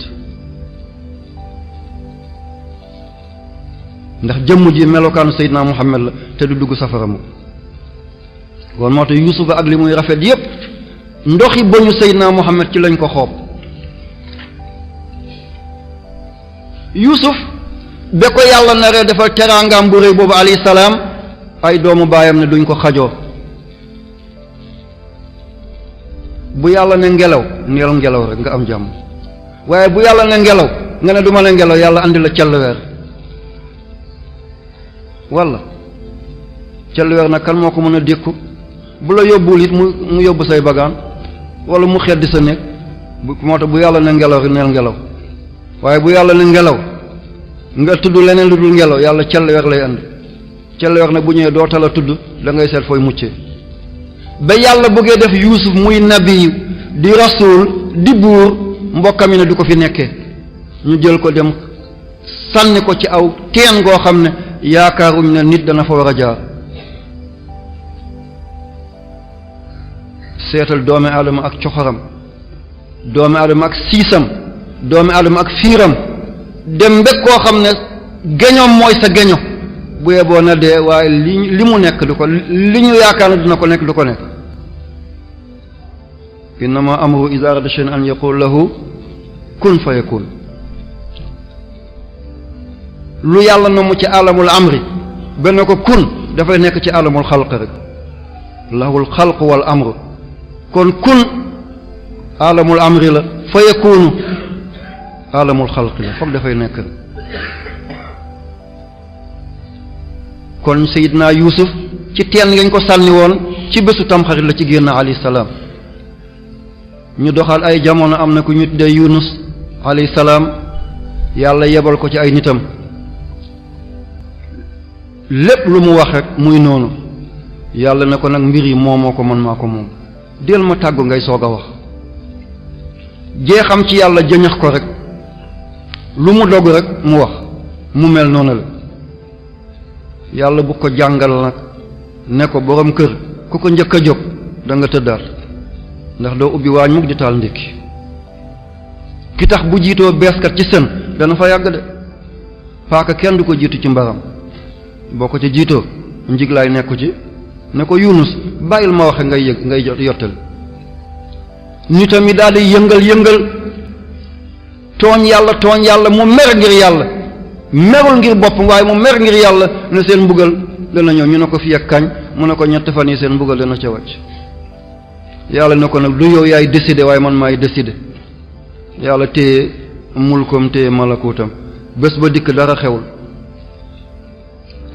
S1: ndax jëmm ji melokaanu Seydina Muhammad la te du dugg safara mu kon moo tax Yuusufa ak li muy rafet yépp ndoxi bañu Seydina Muhammad ci lañ ko xoob Yuusuf ba ko yàlla naree defal teraangaam bu rëy boobu alayhi salaam ay doomu baayam ne duñ ko xajoo bu yàlla ne ngelaw neel ngelaw rek nga am jàmm waaye bu yàlla ne ngelaw nga ne du ma ne ngelaw yàlla andi la celluweer walla celluweer nag kan moo ko mën a dékku bu la yóbbuwul it mu yóbbu say bagaan walla mu xeddi sa néeg moo tax bu yàlla ne ngelaw rek neel ngelaw waaye bu yàlla ne ngelaw nga tudd leneen lu dul ngelaw yàlla celluweer lay andi celluweer nag bu ñëwee doo tala tudd da ngay seet fooy muccee ba yàlla bëggee def Yuusuf muy nabi di rasul di buur mbokkam yi ne du ko fi nekkee ñu jël ko dem sànni ko ci aw teen goo xam ne yaakaaruñ ne nit dana fa war a jaar seetal doomi aadama ak coxoram doomi aadama ak siisam doomi aadama ak fiiram dem mbég koo xam ne geñoom mooy sa geño bu yeboo na dee waaye li mu nekk du ko li ñu yaakaar ne dina ko nekk du ko nekk innama amru iza arada shay'an an yaqul lahu kun fayakun lu yàlla na mu ci alamul amri benn ko kun dafay nekk ci alamul xalq rek lahul xalq wal amru kon kun alamul amri la fayakunu alamul xalq la foog dafay nekk rek kon Seydina Yuusuf ci teen ngañ ko sànni woon ci bésu tamxarit la ci génn alayhi salaam ñu doxal ay jamono am na ku ñu tuddee Yunus alayhi salaam yàlla yebal ko ci ay nitam lépp lu mu wax rek muy noonu yàlla ne ko nag mbir yi moomoo ko man maa ko moom del ma tàggu ngay soog a wax jeexam ci yàlla jëñax ko rek lu mu dogg rek mu wax mu mel noonu la yàlla bu ko jàngal nag ne ko borom kër ku ko njëkk a jóg da nga tëddaat ndax doo ubbi waañ mukk di taal ndékki ki tax bu jiitoo beeskat ci sën dana fa yàgg de paaka kenn du ko jiitu ci mbaram boo ko ci jiitoo njiglaay nekku ci ne ko Yunus bàyyil ma waxe ngay yottal nitam yi daal di yëngal tooñ yàlla mu mer ngir yàlla merul ngir boppam waaye mu mer ngir yàlla ne seen mbugal dana ñëw ñu ne ko fi ak kañ mu ne ko ñett fan yi seen mbugal dana ca wàcc yàlla ne ko nag du yow yaay décider waaye man maay décider yàlla téye mulkom téye malakuutam bés ba dikk dara xewul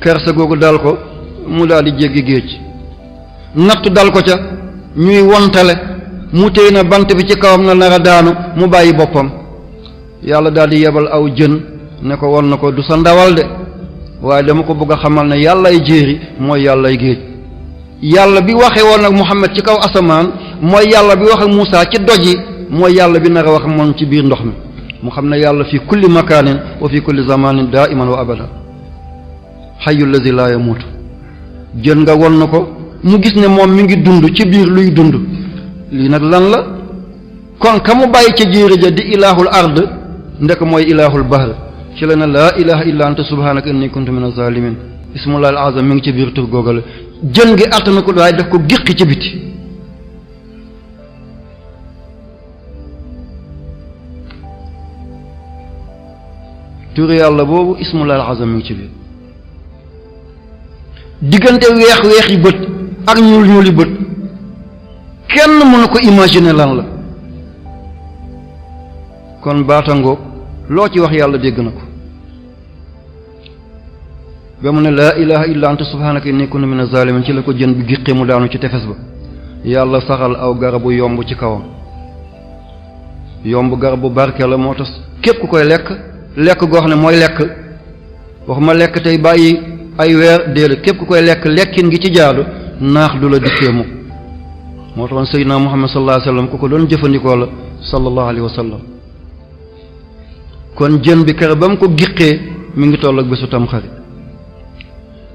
S1: kersa googu dal ko mu daal di jéggi géej nattu dal ko ca ñuy wontale mu téye na bant bi ci kawam na nar a daanu mu bàyyi boppam yàlla daal di yebal aw jën ne ko won na ko du sa ndawal de waaye dama ko bëgg a xamal ne yàllay jéeri mooy yàllay géej yàlla bi waxe woon ak Muhammad ci kaw asamaan mooy yàlla bi wax ak Muusaa ci doj yi mooy yàlla bi nar a wax ak moom ci biir ndox mi mu xam ne yàlla fi kulli makaanin wa fi kulli zamanin daa'iman wa abada hayyul lazi laa yamuutu jën nga won na ko mu gis ne moom mi ngi dund ci biir luy dund lii nag lan la kon ka mu bàyyi ca jéeri ja di ilaahul ard ndek mooy ilahul bahr ci la ne laa ilaha illa anta subhanaka inni kuntu minaz zalimin ismullahil azam mi ngi ci biir tur googale jën gi attana ko waaye def ko giqi ci biti tur yàlla boobu ismullahil azam mi ngi ci biir diggante weex yi bët ak ñuul yi bët kenn mënu ko imaginer lan la kon baatangoog loo ci wax yàlla dégg na ko ba mu ne laa ilaha illa anta subhanaka inni kuntu minaz zalimin ci la ko jën bi giqi mu daanu ci tefes ba yàlla saxal aw garabu yomb ci kawam yomb garabu barke la moo tax képp ku koy lekk goo xam ne mooy lekk waxuma lekk tey bàyyi ay weer déedéet képp ku koy lekkin gi ci jaadu naax du la dikkee mu moo taxoon Seydina Muhammad sallallahu alayhi wa sallam ku ko doon jëfandikoo la sallallahu alayhi wa sallam kon jën bi kere ba mu ko giqee mi ngi toll ak bésu tam xarit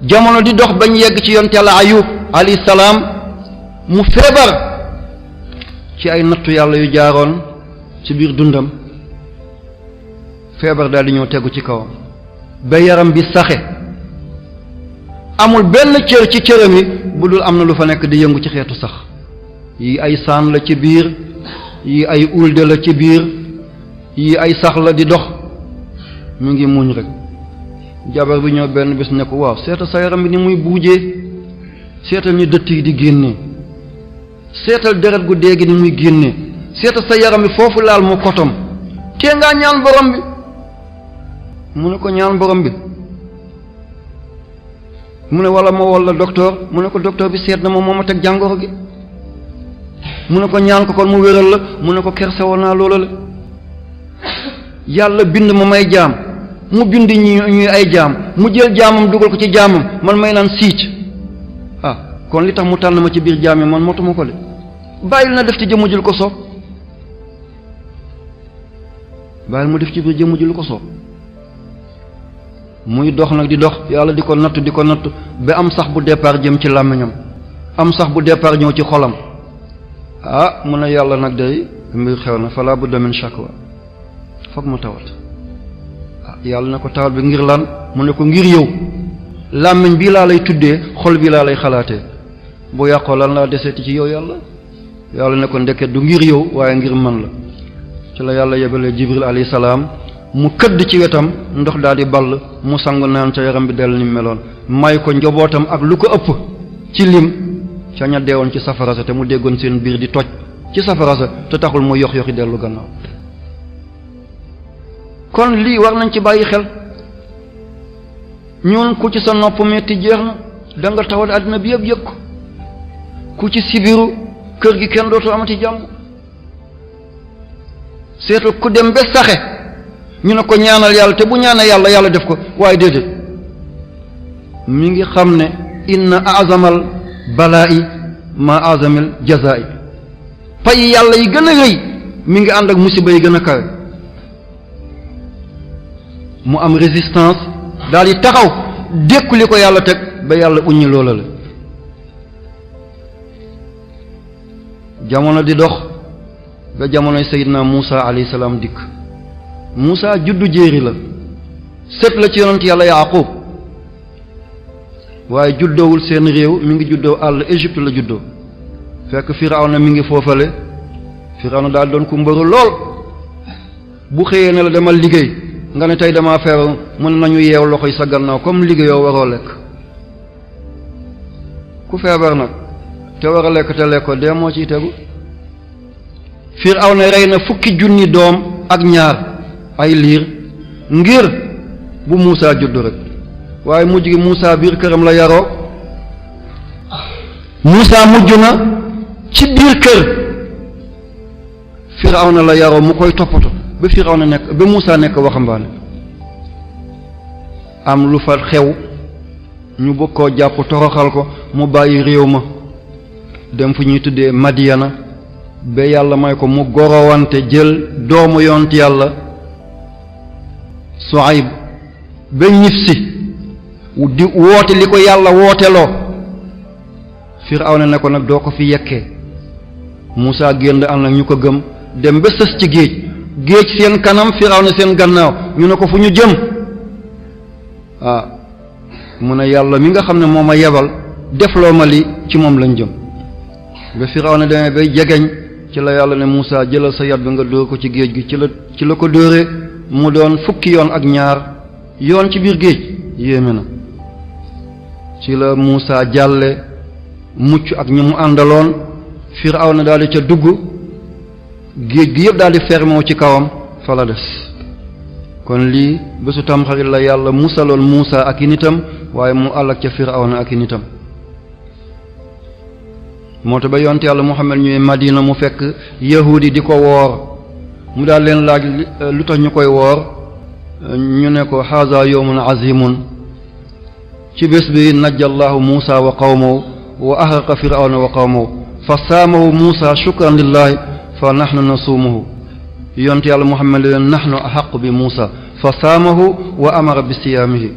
S1: jamono di dox bañ yegg ci yonte Yàlla Ayub alayhi salaam mu feebar ci ay nattu yàlla yu jaaroon ci biir dundam feebar daal di ñëw tegu ci kawam ba yaram bi saxe amul benn cër ci cëram yi bu dul am na lu fa nekk di yëngu ci xeetu sax yi ay saan la ci biir yi ay ulde la ci biir yi ay sax la di dox mu ngi muñ rek jabar bi ñëw benn bés ne ko waaw seetal sa yaram bi ni muy buujee seetal ñu dëtt yi di génnee seetal deret gu dee gi ni muy génnee seetal sa yaram bi foofu laal mu kotom tee ngaa ñaan borom bi mu ne ko ñaan borom bi mu ne wala ma wol la docteur mu ne ko docteur bi seet na ma moo ma teg jàngoro gi mu ne ko ñaan ko kon mu wéral la mu ne ko kerse woon naa loola la yàlla bind ma may jaam mu bind ñuy ay jaam mu jël jaamam dugal ko ci jaamam man may naan siic kon li tax mu tànn ma ci biir jaam yi man motuma ko de bàyyil na def ci jëmm ji lu ko soob bàyyil mu def ci biir jëmm ji lu ko soob muy dox nag di dox yàlla di ko natt ba am sax bu départ jëm ci làmmiñam am sax bu départ ñëw ci xolam mu ne yàlla nag day mbir xew na fala budda min shakwa foog ma tawat yàlla na ko tawat bi ngir lan mu ne ko ngir yow làmmiñ bii laa lay tuddee xol bi laa lay xalaatee bu yàqoo lan laa deseeti ci yow yàlla ne ko ndeket du ngir yow waaye ngir man la ci la yàlla yebalee jibril alayhi salaam mu këdd ci wetam ndox daal di ball mu sangu naan ca yaram bi dellu ni meloon may ko njobootam ak lu ko ëpp ci lim ca ña deewoon ci safara sa te mu déggoon seen biir di toj ci safara sa te taxul mu yox yoxi dellu gannaaw kon lii war nañ ci bàyyi xel ñun ku ci sa nopp metti jeex na da nga tawat àddina bi yëpp yëg ko ku ci sibiru kër gi kenn dootu amati jàmm seetal ku dem ba saxe ñu ne ko ñaanal yàlla te bu ñaanal yàlla yàlla def ko waaye déedéet mi ngi xam ne inna azamal balaa'i ma azamil jazaa'i pay yàlla yi gën a rëy mi ngi ànd ak musiba yi gën a kawe mu am résistance daal di taxaw dékku li ko yàlla teg ba yàlla uññi loola la jamono di dox ba jamonoy Seydina Muusa alayhi salaam dikk Muusa juddu jéeri la sët la ci yonent yàlla Yaaqub waaye juddoowul seen réew mi ngi juddoo àll Égypte la juddoo fekk Firawna mi ngi foofale Firawna daal doon ku mbëru lool bu xëyee ne la demal liggéey nga ne tey damaa feebar mën nañu yeew loxo yi sa gannaaw comme liggéeyoo waroo lekk ku feebar nag te war a lekk te lekkoo dee moo ciy tegu Firawna rey na 10,000 doom ak ñaar ay liir ngir bu Muusa judd rek waaye mujj gi Muusa biir këram la yaroo Muusa mujj na ci biir kër Firawna la yaroo mu koy toppatoo ba Firawna nekk ba Muusa nekk waxambaane am lu fa xew ñu bëgg koo jàpp toroxal ko mu bàyyi réew ma dem fu ñuy tuddee Madiyana ba yàlla may ko mu gorowante jël doomu yont yàlla Suayb ba ñifsi di woote li ko yàlla wooteloo Firawna ne ko nag doo ko fi yekkee Muusa génn ànd ak ñu ko gëm dem ba sës ci géej géej seen kanam Firawna seen gannaaw ñu ne ko fu ñu jëm mu ne yàlla mi nga xam ne moo ma yebal defloo ma li ci moom lañ jëm ba Firawna demee bay jegeñ ci la yàlla ne Muusa jëlal sa yat bi nga dóor ko ci géej gi ci la ko dóoree mu doon fukki yoon ak ñaar yoon ci biir géej yéeme na ci la Muusa jàlle mucc ak ñi mu àndaloon Firawna daal di ca dugg géej gi yëpp daal di fermewu ci kawam fa la des kon lii bésu tamxarit la yàlla musaloon Muusa ak i nitam waaye mu àllak ca Firawna ak i nitam moo tax ba yonte yàlla Muhammad ñëwee Madina mu fekk yahudi di ko woor mu daal leen laaj lu tax ñu koy woor ñu ne ko haza yawmun azimun ci bés bi najjallahu Muusa wa qawmahu wa ahraqa Firawna wa qawmahu fa saamahu Muusa shukran lillahi fa nahnu nasuumuhu yonte yàlla Muhammad leen nahnu ahaqu bi Muusa fa saamahu wa amara bi siyaamihi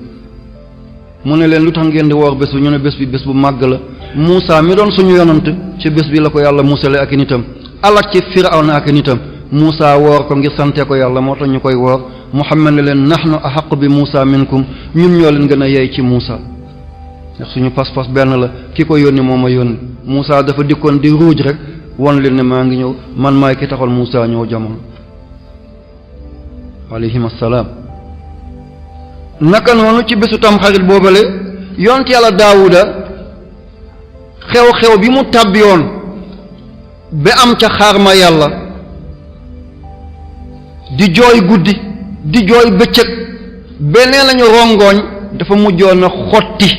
S1: mu ne leen lu tax ngeen di woor bés bi ñu ne bés bi bés bu màgg la Muusa mi doon suñu yonant ci bés bi la ko yàlla musale ak i nitam alak ci Firawna ak i nitam Muusa woor ko ngir sante ko yàlla moo tax ñu koy woor Muhammad ne leen nahnu ahaqu bi Muusa minkum ñun ñoo leen gën a yey ci Muusa ndax suñu pas-pas benn la ki ko yónni moo ma yónni Muusa dafa dikkoon di ruuj rek won leen ne maa ngi ñëw man maay ki taxal Muusa ñëw jamono alayhim assalaam naka noonu ci bésu tamxarit boobale yonent yàlla Daawuda xew-xew bi mu tàbbi woon ba am ca xaar ma yàlla di jooy guddi di jooy bëccëg beneen lañu rongoñ dafa mujjoon a xotti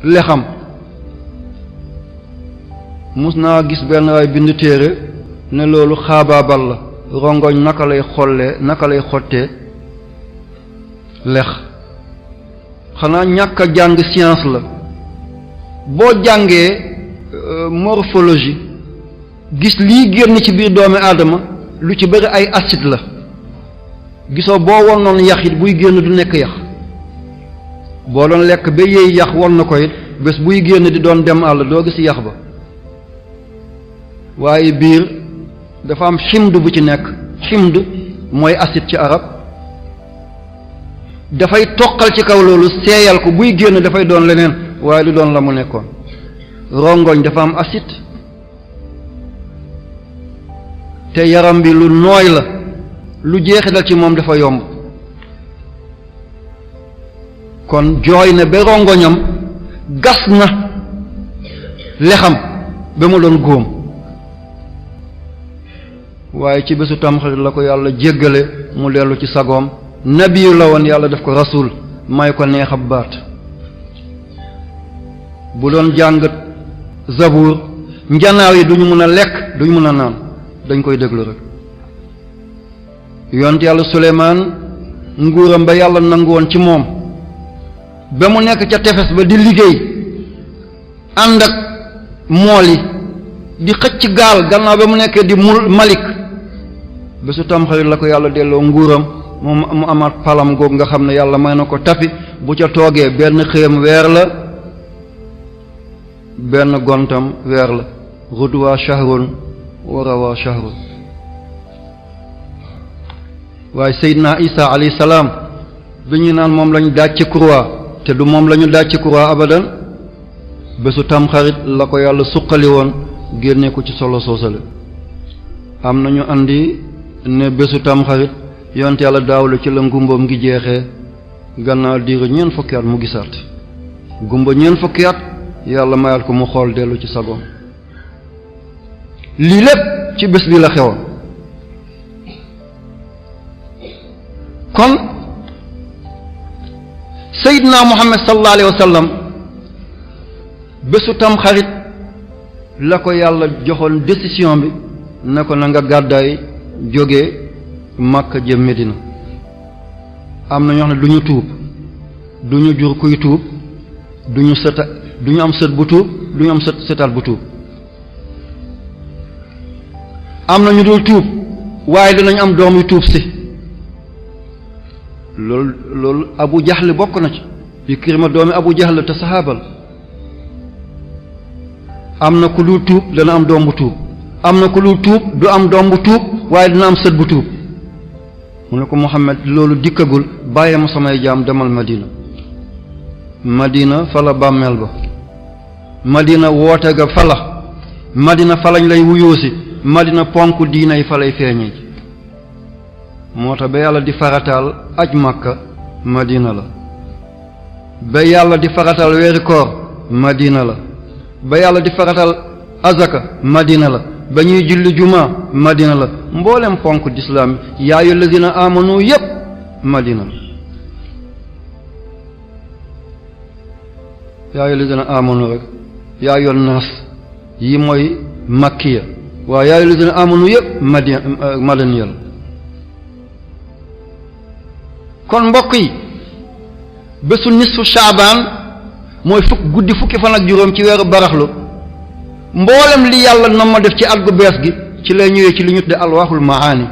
S1: lexam mus naa gis benn waay bind téere ne loolu xaabaabal la rongoñ naka lay xottee lex xanaa ñàkk a jàng science la boo jàngee morphologie gis lii génn ci biir doomi aadama lu ci bëri ay acide la gisoo boo won noonu yax it buy génn du nekk yax boo doon lekk ba yéey yax won na ko it bés buy génn di doon dem àll doo gis yax ba waaye biir dafa am ximd bu ci nekk ximd mooy acide ci arab dafay toqal ci kaw loolu seeyal ko buy génn dafay doon leneen waaye lu doon la mu nekkoon rongoñ dafa am acide te yaram bi lu nooy la lu jeexital ci moom dafa yomb kon jooy na ba rongoñam gas na lexam ba mu doon góom waaye ci bésu tamxarit la ko yàlla jéggale mu dellu ci sagoom nabiyu la woon yàlla def ko rasul may ko neex ab baat bu doon jàng zabuur njanaaw yi duñu mën a lekk duñu mën a naan dañ koy déglu rek yonent yàlla Suleymaan nguuram ba yàlla nangu woon ci moom ba mu nekk ca tefes ba di liggéey ànd ak mool yi di xëcc gaal gannaaw ba mu nekkee di malik bésu tamxarit la ko yàlla delloo nguuram mu amaat palam googu nga xam ne yàlla may na ko tapi bu ca toogee benn xëyam weer la benn gontam weer la ghudwa shahrun wa rawa shahrun waaye Seydina Isa alayhi salaam bi ñu naan moom lañu daaj ci croix te du moom lañu daaj ci croix abadan bésu tamxarit la ko yàlla suqali woon génne ko ci solo soosale am nañu andi ne bésu tamxarit yonte yàlla Daawuda ci la ngumboom ngi jeexee gannaaw diiru ñeent fukki at mu gisaat gumba ñeent fukki at yàlla mayaat ko mu xool dellu ci sagoom lii lépp ci bés bi la xewoon kon Seydina Muhammad sallallahu alayhi wa sallam bésu tamxarit la ko yàlla joxoon décision bi ne ko na nga gàddaay jóge Makka jëm Medina am na ñoo xam ne du ñu tuub du ñu jur kuy tuub du ñu am sët bu tuub du ñu am sëtaat bu tuub am na ñu dul tuub waaye dinañ am doom yu tuub si loolu Abu Jahl bokk na ci Ikrima doomi Abu Jahl te saxaabal am na ku dul tuub dana am doom bu tuub am na ku lu tuub du am doom bu tuub waaye dina am sët bu tuub mu ne ko Muhammad loolu dikkagul bàyyi ma samay jaam demal Madina fa la bàmmeel ba Madina woote ga fa la Madina fa lañ lay wuyoosi Madina ponk diina yi fa lay feeñee moo tax ba yàlla di farataal aj Makka Madina la ba yàlla di farataal weeri koor Madina la ba yàlla di farataal azaka Madina la ba ñuy julli juma Madina la mboolem ponk d'islam yaa ayyuhal lazina amanu yépp Madina la yaa ayyuhal lazina amanu rek yaa ayyuhan naas yi mooy makkiya waaye yaa ayyuhal lazina amanu yépp madaniya la kon mbokk yi bésu nisfu Shaabaan mooy guddi fukki fan ak juróom ci weeru baraxlu mboolem li yàlla na ma def ci at gu bees gi ci lay ñëwee ci li ñu tudde alwaahul maani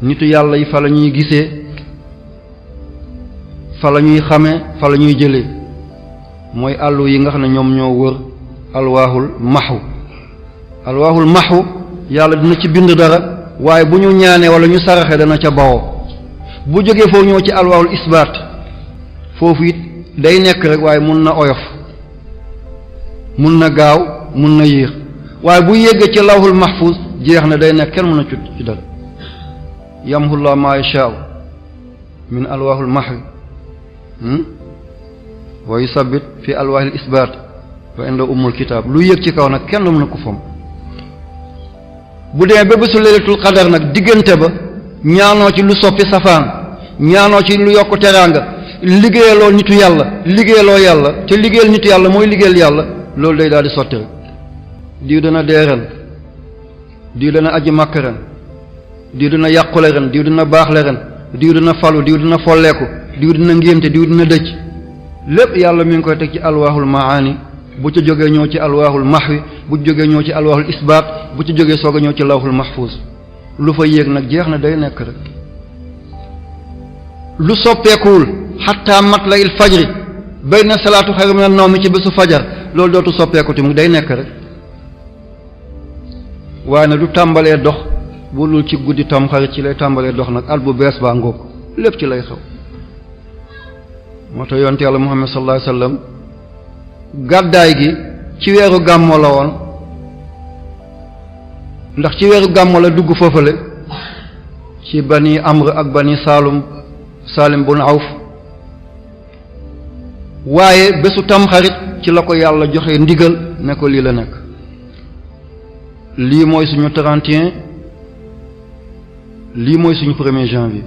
S1: nitu yàlla yi fa la ñuy gisee fa la ñuy xamee fa la ñuy jëlee mooy àllu yi nga xam ne ñoom ñoo wër alwaahul maxu yàlla dina ci bind dara waaye bu ñu ñaanee wala ñu saraxee dana ca bawoo bu jógee foofu ñëw ci alwaahul isbaat foofu it day nekk rek waaye mun na oyof mun na gaaw mun na yéex waaye bu yéggee ci lawhul mahfuz jeex na day nekk kenn mën a ci dara yamhullah ma yashaa min alwaahul mahwi wa yusabbit fi alwaahil isbaat wa inda ummul kitaab lu yéeg ci kaw nag kenn mën na ko fom bu demee ba bésu laylatul qadar nag diggante ba ñaanoo ci lu soppi safaan ñaanoo ci lu yokk teraanga liggéeyaloo nitu yàlla liggéeyaloo yàlla te liggéeyal nitu yàlla mooy liggéeyal yàlla loolu day daal di sotti rek diw dana dee ren diw dana aji màkk ren diw dina yàqule ren diw dina baaxle ren diw dina falu diw dina folleeku diw dina ngénte diw dina dëj lépp yàlla mi ngi koy teg ci alwaahul maani bu ca jógee ñëw ci alwaahul mahwi bu jógee ñëw ci alwaahul isbaat bu ca jógee soog a ñëw ci lawhul mahfuz lu fa yéeg nag jeex na day nekk rek lu soppeekuwul xatta matla'il fajri bayna salaatu xayru mina nawmi ci bésu fajar loolu dootu soppeeku ti mu day nekk rek waaye nag du tàmbalee dox bu dul ci guddi tam xarit ci lay tàmbalee dox nag at bu bees baa ngóog lépp ci lay xew moo tax yonte yàlla Muhammad sallallahu alayhi wasallam gàddaay gi ci weeru gàmmo la woon ndax ci weeru gàmmo la dugg foofale ci bani amr ak bani salim bun awf waaye bésu tamxarit ci la ko yàlla joxe ndigal ne ko lii la nekk lii mooy suñu 31 lii mooy suñu 1er janvier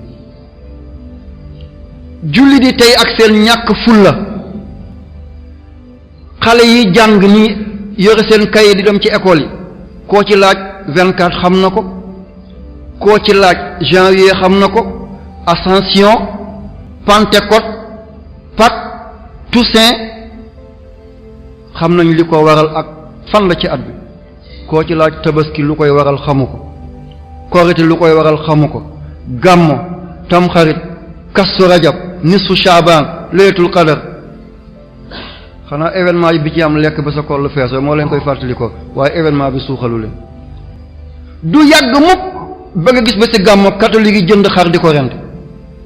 S1: julli di tey ak seen ñàkk fulla xale yi jàng ni yore seen kaye di dem ci école yi koo ci laaj 24 xam na ko koo ci laaj janvier xam na ko Ascension Pentecôte Pâques Toussaint xam nañu li ko waral ak fan la ci at bi koo ci laaj tabaski lu koy waral xamu ko korite lu koy waral xamu ko gàmmo tamxarit kastu rajab nisfu shaabaan laylatul qadar xanaa événement yi bi ci am lekk ba sa kollu fees moo leen koy fàttali ko waaye événement bi suuxalu leen du yàgg mukk ba nga gis ba ci gàmmo catholique yi jënd xar di ko rend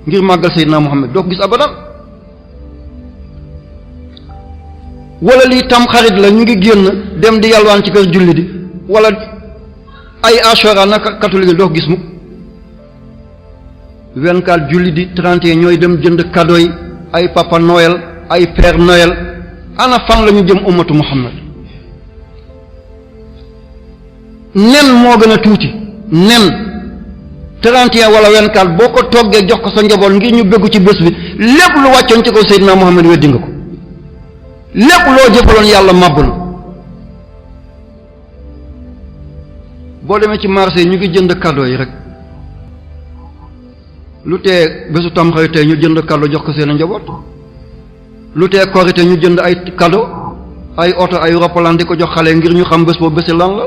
S1: ngir màggal Seydina Muhammad doo ko gis abadan wala lii tam xarit la ñu ngi génn dem di yalwaan ci kër julli di wala ay ashura naka catholique yi doo ko gis mukk 24 julli di 31 ñooy dem jënd cadeau yi ay papa Noël ay père Noël ana fan la ñu jëm ummatu Muhammad nen moo gën a tuuti nen 31 wala 24 boo ko toggee jox ko sa njaboot ngir ñu béggu ci bés bi lépp lu wàccoon ci kaw Seydina Muhammad weddi nga ko lépp loo jëfaloon yàlla màbb na boo demee ci marché yi ñu ngi jënd cadeau yi rek lu tee bésu tamxarit tey ñu jënd cadeau jox ko seen njaboot lu tee korite ñu jënd ay cadeau ay oto ay roppalaan di ko jox xale ngir ñu xam bés boobu bési lan la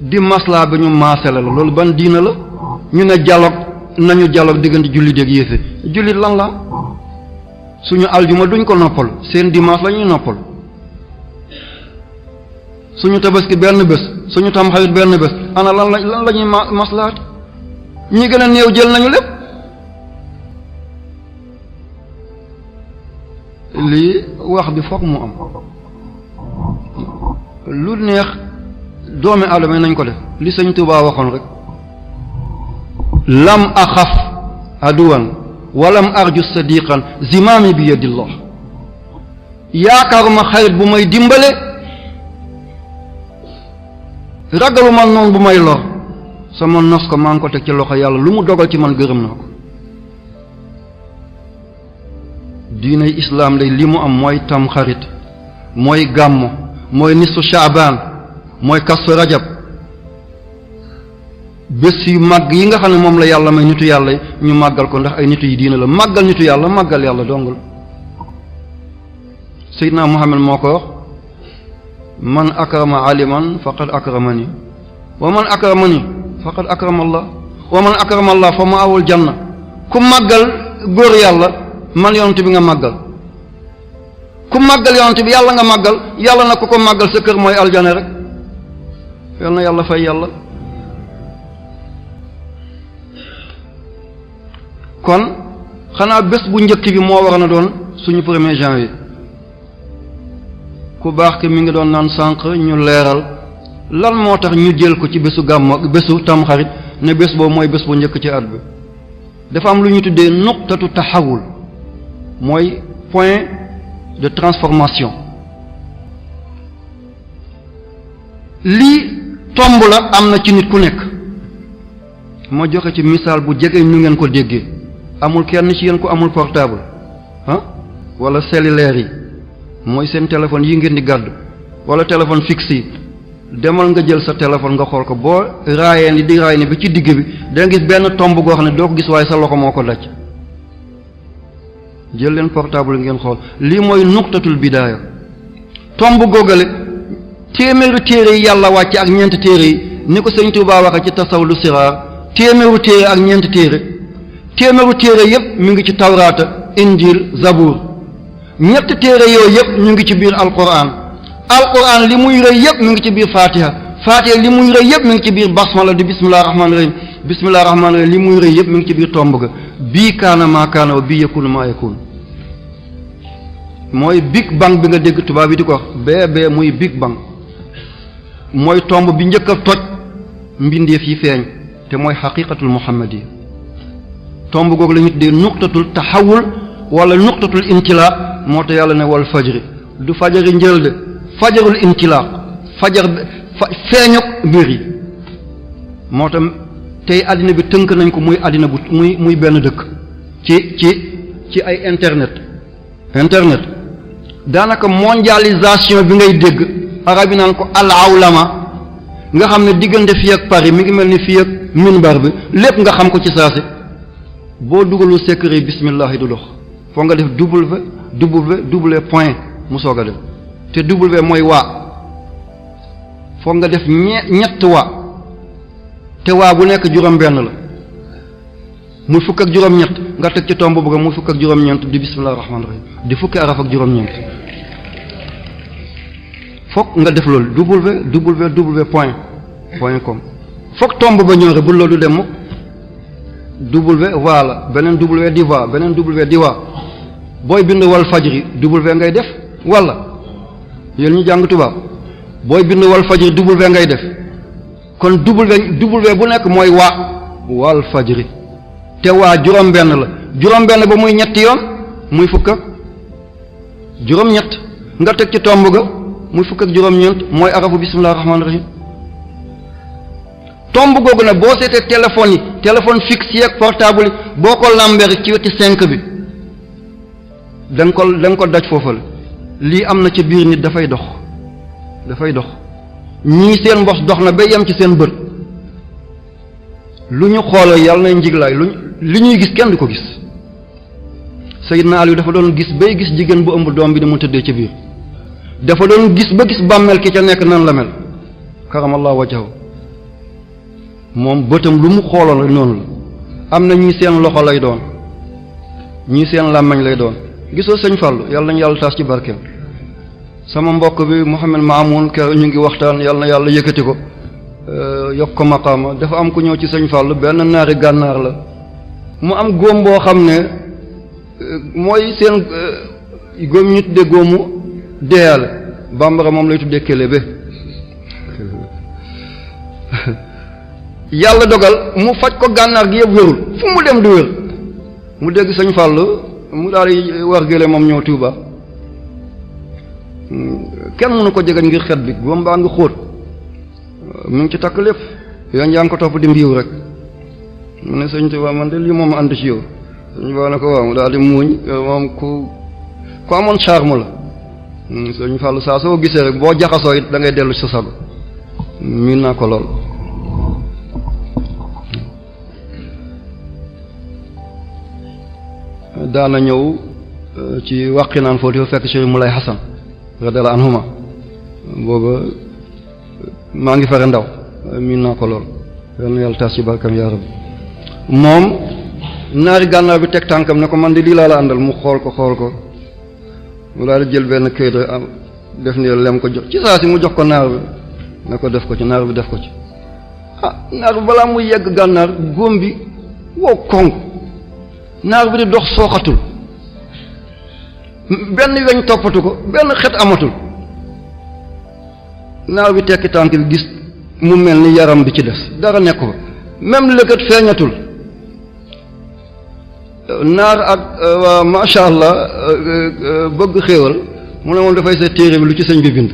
S1: di maslaa bi ñu maasale la loolu ban diina la ñu ne dialogue nañu dialogue diggante jullit ak yéefe jullit lan la suñu aljuma duñ ko noppal seen dimanche la ñuy noppal suñu tabaski benn bés suñu tamxarit benn bés ana lan la ñuy maslaat ñi gën a néew jël nañu lépp. lii wax bi foog mu am lu neex doomi aadama yi nañ ko def li sëñ Tuubaa waxoon rek lam axaf aduwan walam arju sadiqan zimaami bi yadillah yaakaaruma xarit bu may dimbale ragaluma noonu bu may lor sama nos ko maa ngi ko teg ci loxo yàlla lu mu dogal ci man gërëm naa ko. diinay islaam lay li mu am mooy tam xarit mooy gàmmo mooy nisfu shaabaan mooy kastu rajab bés yu màgg yi nga xam ne moom la yàlla may nitu yàlla ñu màggal ko ndax ay nitu yi diina la màggal nitu yàlla màggal yàlla dong la. Seydina Muhammad moo ko wax man akrama aliman faqad akramani wa man akramani faqad akrama allah wa man akrama allah fa ma awul janna ku màggal góor yàlla man yonent bi nga màggal ku màggal yonent bi yàlla nga màggal yàlla na ku ko màggal sa kër mooy aljana rek yal na yàlla fay yàlla. kon xanaa bés bu njëkk bi moo war na doon suñu 1er janvier ku baax ki mi ngi doon naan sànq ñu leeral lan moo tax ñu jël ko ci bésu gàmmo bésu tamxarit ne bés boobu mooy bés bu njëkk ci at bi dafa am lu ñu tuddee nuqtatu taxawul mooy point de transformation. lii tomb la am na ci nit ku nekk ma joxe ci misaal bu jege ñu ngeen ko déggee amul kenn ci yéen ko amul portable wala cellulaire yi mooy seen téléphone yi ngeen di gàddu wala téléphone fixe yi demal nga jël sa téléphone nga xool ko boo raayee ni di raay ni ba ci digg bi da nga gis benn tomb goo xam ne doo ko gis waaye sa loxo moo ko daj. jël leen portable ngeen xool lii mooy nuqtatul bidaaya tomb googale téeméeru téere yi yàlla wàcce ak ñeenti téere yi ni ko sëñ Tuubaa waxe ci tasawlu siraar téeméeru téere ak ñeenti téere téeméeru téere yépp mi ngi ci tawraata injil zabur ñetti téere yooyu yépp ñu ngi ci biir alquran li muy rëy yépp mi ngi ci biir fatiha li muy rëy yépp mi ngi ci biir basmala di bismillahir rahmanir rahim li muy rëy yépp mi ngi ci biir tomb ga bii kaana maa kaana wa bii yakunu maa yakunu mooy big bang bi nga dégg tubaab bi di ko wax bee muy big bang mooy tomb bi njëkk a toj mbindeef yi feeñ te mooy xaqiqatul muhammadi tomb googu la ñu tuddee nuqtatul taxawul wala nuqtatul intilaa moo tax yàlla ne wal fajri du fajari njël de fajarul intilaa feeñuk mbir yi moo tax tey àddina bi tënk nañ ko muy àddina bu muy benn dëkk ci ay internet daanaka mondialisation bi ngay dégg arab yi naan ko al awlama nga xam ne diggante fii ak Paris mi ngi mel ni fii ak minbar bi lépp nga xam ko ci saasi boo dugalul secret bismillah yi du dox foo nga def w point mu soog a def te w mooy waa foo nga def ñett waa te waa bu nekk juróom-benn la muy fukk ak juróom-ñett nga teg ci tomb bëgg muy fukk ak juróom-ñeent di bismillahir rahmanir rahim di fukki araf ak juróom-ñeent fokk nga def loolu w point com fokk tomb ba ñëw rek bu loolu dem mukk la beneen w di va beneen w di waa booy bind wal fajri w ngay def wala yéen ñu jàng tubaab booy bind wal fajri w ngay def kon w bu nekk mooy waa wal fajri te waa juróom-benn la juróom-benn ba muy ñetti yoon muy fukk ak juróom-ñett nga teg ci tomb ga muy fukk ak juróom-ñeent mooy arafu bismillahir rahmanir rahim tomb googu nag boo seetee téléphone fixe yi ak portable yi boo ko lambee ci weti 5 bi da nga ko daj foofa la lii am na ca biir nit dafay dox ñii seen mbos dox na ba yem ci seen bët lu ñu xooloo yàlla na njiglaay li ñuy gis kenn du ko gis Sayyidna Ali dafa doon gis bay gis jigéen bu ëmb doom bi di mu tëddee ca biir dafa doon gis ba gis bàmmeel ki ca nekk nan la mel karamallahu wajhahu moom bëtam lu mu xooloon rek noonu la am na ñii seen loxo lay doon ñii seen làmmiñ lay doon gisoo sëñ Fallou yàlla nañu yàlla taas ci barkeem sama mbokk bi Mouhamed Mamoun kër ñu ngi waxtaan yàlla na yàlla yëkkati ko yokk ko maqaama dafa am ku ñëw ci sëñ Fallou benn naari gànnaar la mu am góom boo xam ne mooy seen góom ñu tuddee góomu deeyale bambara moom lay tuddee Kélébé yàlla dogal mu faj ko gànnaar gi yëpp wérul fu mu dem du wér mu dégg sëñ Fallou mu daal di war gële moom ñëw Touba kenn mënu ko jegañ ngir xet bi góom baa ngi xóot mu ngi ci takk lépp yoon yaa ngi ko topp di mbiiw rek mu ne sëñ Touba man de lii moom ànd ci yow sëñ Touba ne ko waaw mu daal di muuñ moom ku amoon charme la sëñ Fallou saa soo gisee rek boo jaxasoo it da ngay dellu ci sa sago miin naa ko lool daana ñëw ci wàqi naan foofu dafa fekk Cheikh Moulay Hassan radiyallahu anhuma booba maa ngi fare ndaw miin naa ko lool yal na yàlla taas ci barkam yaa rabbi moom naari gànnaar bi teg tànkam ne ko man de lii laa la àndal mu xool ko mu daal di jël benn këyit rek def ni lem ko jox ci saa si mu jox ko naar bi ne ko def ko ci naar bi def ko ci naar bi balaa muy yegg gànnaar góom bi wow konk naar bi di dox sooxatul benn weñ toppatu ko benn xet amatul naar bi tekki tànk bi gis mu mel ni yaram bi ci des dara nekk ko même lëkkat feeñatul naar ak waa masha Allah bëgg xéewal mu ne moom dafay seet téere bi lu ci sëñ bi bind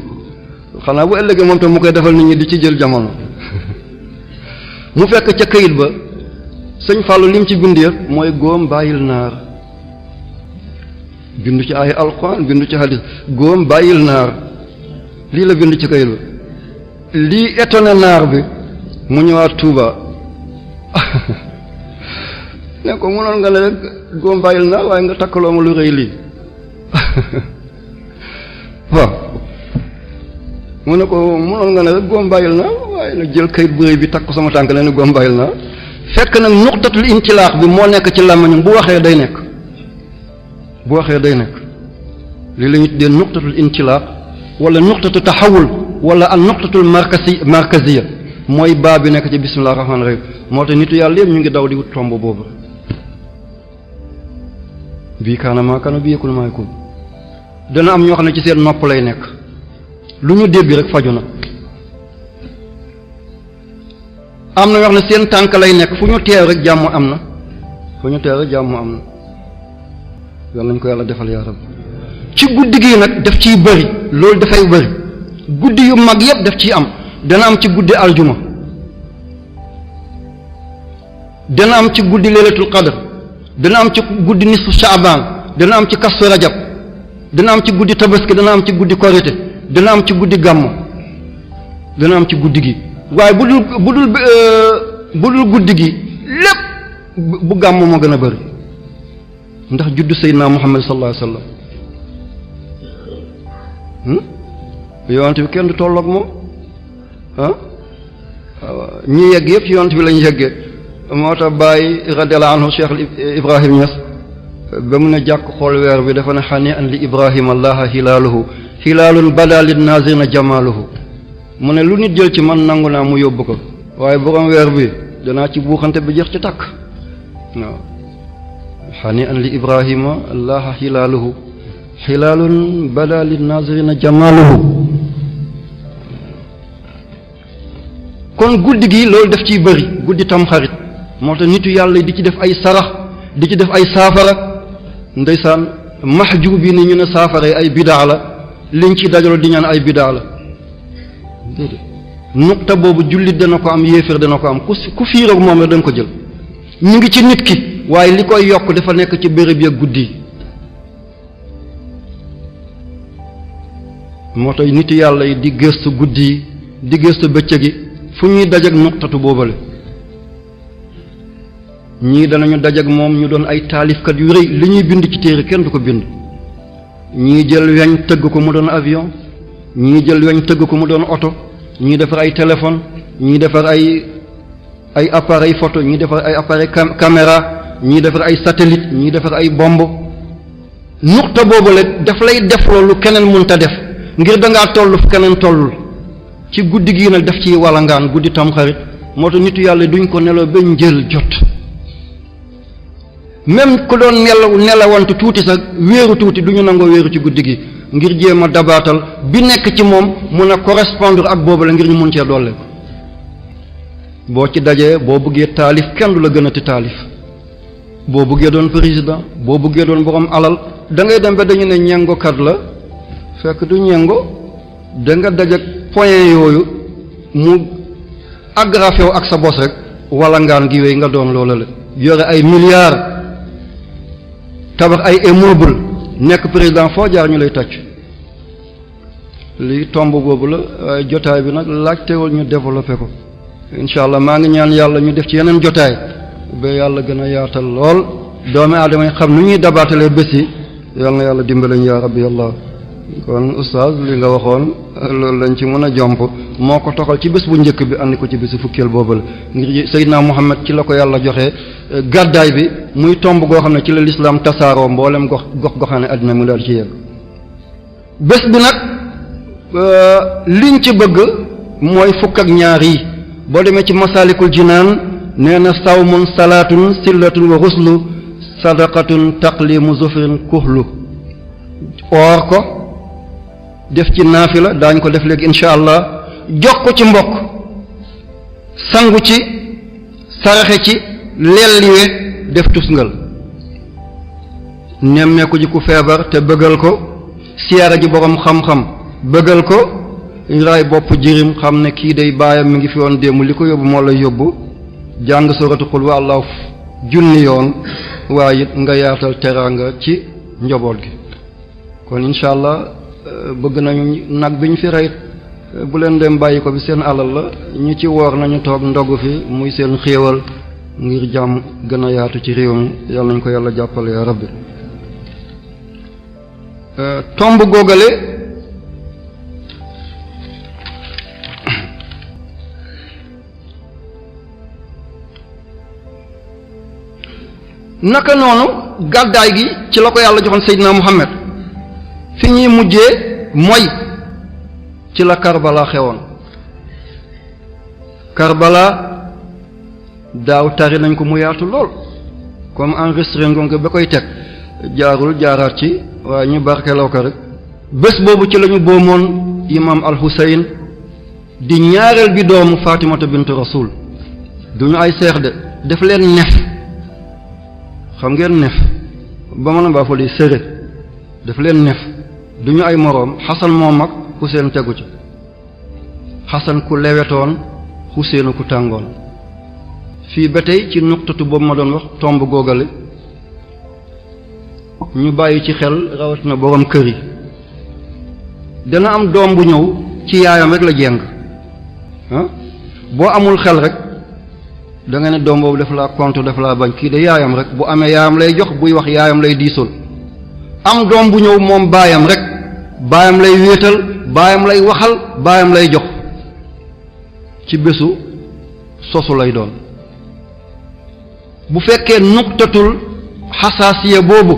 S1: xanaa bu ëllëgee moom tam mu koy defal nit ñi di ci jël jamono mu fekk ca këyit ba sëñ Fallou lim ci bind yëpp mooy góom bàyyil naar bindu ci ay alquran bindu ci hadis góom bàyyil naar lii la bind ci këyit ba lii étonné naar bi mu ñëwaat Touba ne ko mënoon nga ne rek góom bàyyil naar waaye nga takkaloo ma lu rëy lii waaw mu ne ko mënoon nga ne rek góom bàyyil naar waaye nag jël këyit bu rëy bi takk sama tànk ne góom bàyyil naar fekk nag nuqtatul intilaax bi moo nekk ci làmmiñam bu waxee day nekk lii la ñu tuddee nuqtatul intilaax wala nuqtatu taxawul wala an nuqtatul markaziya mooy baa bi nekk ci bismillah rahmaani rahim moo tax nitu yàlla yëpp ñu ngi daw di wut tomb boobu bii kaana maa kaana bii yakun maa yakun dana am ñoo xam ne ci seen nopp lay nekk lu ñu dégg rek faju na am na ñoo xam ne seen tànk lay nekk fu ñu teew rek jàmm am na yal nañ ko yàlla defal yaa rabbi ci guddi gi nag daf ciy bëri loolu dafay bëri guddi yu mag yëpp daf ciy am dana am ci guddi aljuma dana am ci guddi leylatul qadr dana am ci guddi nisfu shaaban dana am ci kastu rajab dana am ci guddi tabaski dana am ci guddi korite dana am ci guddi gàmmu dana am ci guddi gi waaye bu dul guddi gi lépp bu gàmmu moo gën a bëri ndax juddu Seydina Muhammad sallallahu alayhi wasallam yonent bi kenn du tolloog moom ñi yegg yëpp ci yonent bi lañu yeggee moo tax bàyyi radiyallahu anhu Cheikh Ibrahim Niass ba mu ne jàkk xool weer bi dafa ne xani an li Ibrahima allaha hilaalun bada lin nazirina jamaaluhu mu ne lu nit jël ci man nangu naa mu yóbbu ko waaye borom weer bi danaa ci buuxante bi jeex ci takk waaw xani an li Ibrahima allaha hilaalun bada lin nazirina jamaaluhu kon guddi gi loolu daf ciy bëri guddi tam xarit moo tax nitu yàlla di ci def ay sarax di ci def ay saafara ndeysaan mahjub bi ni ñu ne saafara yi ay bidaa la liñ ci dajaloo di ñaan ay bidaa la déedéet nuqta boobu jullit dana ko am yéeféer dana ko am ku fiiroog moom rek danga ko jël ñu ngi ci nit ki waaye li koy yokk dafa nekk ci béréb ya guddi yi moo tax nitu yàlla yi di gëstu guddi yi di gëstu bëccëg yi fu ñuy dajak nuqtatu boobale ñii danañu dajak moom ñu doon ay taalifkat yu rëy li ñuy bind ci téere kenn du ko bind ñii jël weñ tëgg ko mu doon avion ñii jël weñ tëgg ko mu doon oto ñii defar ay téléphone ñii defar ay appareil photo ñii defar ay appareil caméra ñii defar ay satellite ñii defar ay bombe nuqta boobale daf lay def loolu keneen mënta def ngir dangaa toll fu keneen tollul ci guddi gii nag def ci walangaan guddi tamxarit moo tax nitu yàlla duñ ko nelaw ba njël jot même ku doon nelawantu tuuti sax wéeru tuuti duñu nangoo wéeru ci guddi gi ngir jéem a dabaatal bi nekk ci moom mun a correspondre ak boobu la ngir ñu mun cee dolle boo ci dajee boo bëggee taalif kenn du la gën a ti taalif boo bëggee doon président boo bëggee doon borom alal da ngay dem ba dañu ne ñengokat la fekk du ñengo da nga dajak point yooyu mu agrafé wu ak sa bos rek wala ngaan gi wéy nga doon loola la yore ay milliards tabax ay immeuble nekk président foo jaar ñu lay tàcc lii tomb boobu la waaye jotaay bi nag laajtewul ñu développé ko incha allah maa ngi ñaan yàlla ñu def ci yeneen jotaay ba yàlla gën a yaatal lool doomi aadama yi xam nu ñuy dabaatalee bés yi yal na yàlla dimbalañ yaa rabbi yàlla kon oustaz li nga waxoon loolu lañ ci mën a jomp moo ko toxal ci bés bu njëkk bi andi ko ci bésu fukkeel boobu la ngir Seydina Muhammad ci la ko yàlla joxe gàddaay bi muy tomb goo xam ne ci la lislaam tasaaroo mboolem gox-goxaane àddina mu daal ci yegg bés bi nag liñ ci bëgg mooy fukk ak ñaar yi boo demee ci masaalikul jinaan nee na sawmun salaatun sillatun wa ruslu sadaqatun taqlimu zufrin kuhlu oor ko def ci naafila daañ ko def léegi insha allah jox ko ci mbokk sangu ci saraxe ci lelliwe def tusngal nemmeeku ji ku feebar te bëggal ko siyaara ji borom xam-xam bëggal ko raay bopp jirim xam ne kii day baayam mi ngi fi woon démb li ko yóbbu moo lay yóbbu jàng suratu qul wa allahu junni yoon waaye it nga yaatal teraanga ci njaboot gi kon insha allah bëgg nañu nag bi ñu fi rey bu leen dem bàyyi ko bi seen alal la ñu ci woor nañu toog ndogu fi muy seen xéewal ngir jàmm gën a yaatu ci réew mi yàlla nañ ko yàlla jàppale ya rabbi tomb góogale naka noonu gàddaay gi ci la ko yàlla joxoon Seydina Muhammad fi ñuy mujjee mooy ci la Karbala xewoon Karbala daaw tari nañ ko mu yaatu lool comme enregistré ngonko ba koy teg jaarul jaaraat ci waaye ñu barkeloo ko rek bés boobu ci lañu boomoon imam al-Husayn di ñaareel bi doomu Fatimata bintu Rasul duñu ay seex de def leen nef xam ngeen nef ba mën a mbaa fa li sëre def leen nef duñu ay moroom Xasan moo mag Xuseyn tegu ci Xasan ku lewetoon Xuseyn ku tàngoon fii ba tey ci nuqtatu boobu ma doon wax tomb googale ñu bàyyi ci xel rawatina borom kër yi dana am doom bu ñëw ci yaayam rek la jeng boo amul xel rek da nga ne doom boobu daf laa contre daf laa bañ kii de yaayam rek bu amee yaayam lay jox buy wax yaayam lay diisool am doom bu ñëw moom baayam rek baayam lay wéetal baayam lay waxal baayam lay jox ci bésu sosu lay doon bu fekkee nuqtatul xasaasiya boobu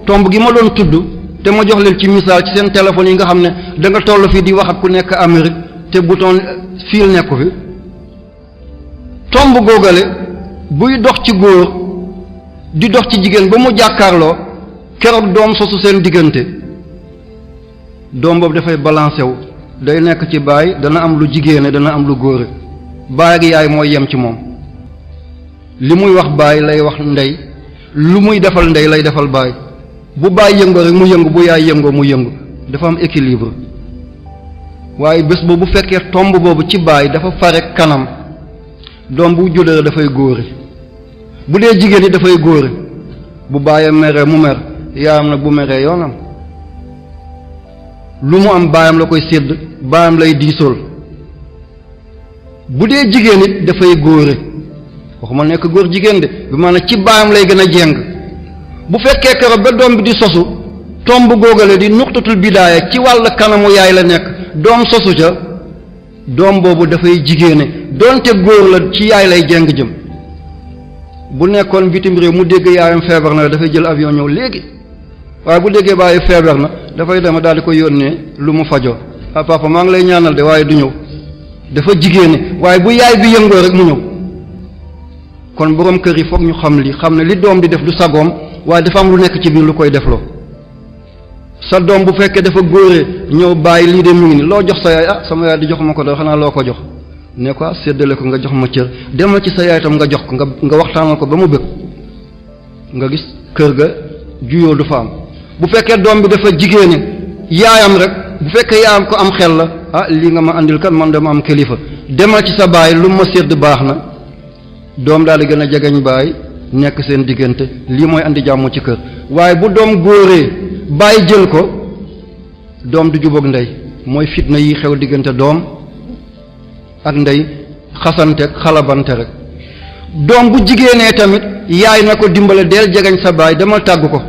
S1: tomb gi ma doon tudd te ma jox leen ci misaal ci seen téléphone yi nga xam ne da nga toll fii di wax ak ku nekk Amérique te bouton fil nekku fi tomb góogale buy dox ci góor di dox ci jigéen ba mu jàkkaarloo keroog doom sosu seen diggante doom boobu dafay balancé wu day nekk ci baay dana am lu jigéene dana am lu góore baay ak yaay mooy yem ci moom li muy wax baay lay wax ndey lu muy defal ndey lay defal baay bu baay yëngoo rek mu yëngu bu yaay yëngoo mu yëngu dafa am équilibre waaye bés boobu bu fekkee tomb boobu ci baay dafa fare kanam doom bu juddoo dafay góore bu dee jigéen yi dafay góore bu baayam meree mu mer yaayam nag bu meree yoonam lu mu am baayam la koy sédd baayam lay diisool bu dee jigéen it dafay góore waxuma nekk góor jigéen de bi maanaam ci baayam lay gën a jeng bu fekkee keroog ba doom bi di sosu tomb góogale di nuqtatul bidaaya ci wàll kanamu yaay la nekk doom sosu ca doom boobu dafay jigéene doonte góor la ci yaay lay jeng jëm bu nekkoon bitim réew mu dégg yaayam feebar na dafay jël avion ñëw léegi waaye bu déggee bàyyi feebar na dafay dema daal di ko yónnee lu mu fajoo ah papa maa ngi lay ñaanal de waaye du ñëw dafa jigéene waaye bu yaay bi yëngoo rek mu ñëw. kon borom kër yi foog ñu xam ne li doom di def du sagoom waaye dafa am lu nekk ci biir lu koy defloo. sa doom bu fekkee dafa góoree ñëw bàyyi lii de mu ngi ni loo jox sa yaay ah sama yaay di jox ma ko dara xanaa loo ko jox ne ko séddale ko nga jox ma cër demal ci sa yaay tam nga jox ko nga waxtaanal ko ba mu bëgg nga gis kër ga juyoo du fa am. bu fekkee doom bi dafa jigéene yaayam rek bu fekkee yaayam ko am xel la ah lii nga ma andil kat man dama am kilifa demal ci sa baay lu ma sédd baax na doom daal di gën a jegeñ baay nekk seen diggante lii mooy andi jàmm ci kër. waaye bu doom góoree bàyyi jël ko doom du jubóog ndey mooy fitna yi xew diggante doom ak ndey xasante xalabante rek. doom bu jigéenee tamit yaay na ko dimbale deel jegeñ sa baay demal tàggu ko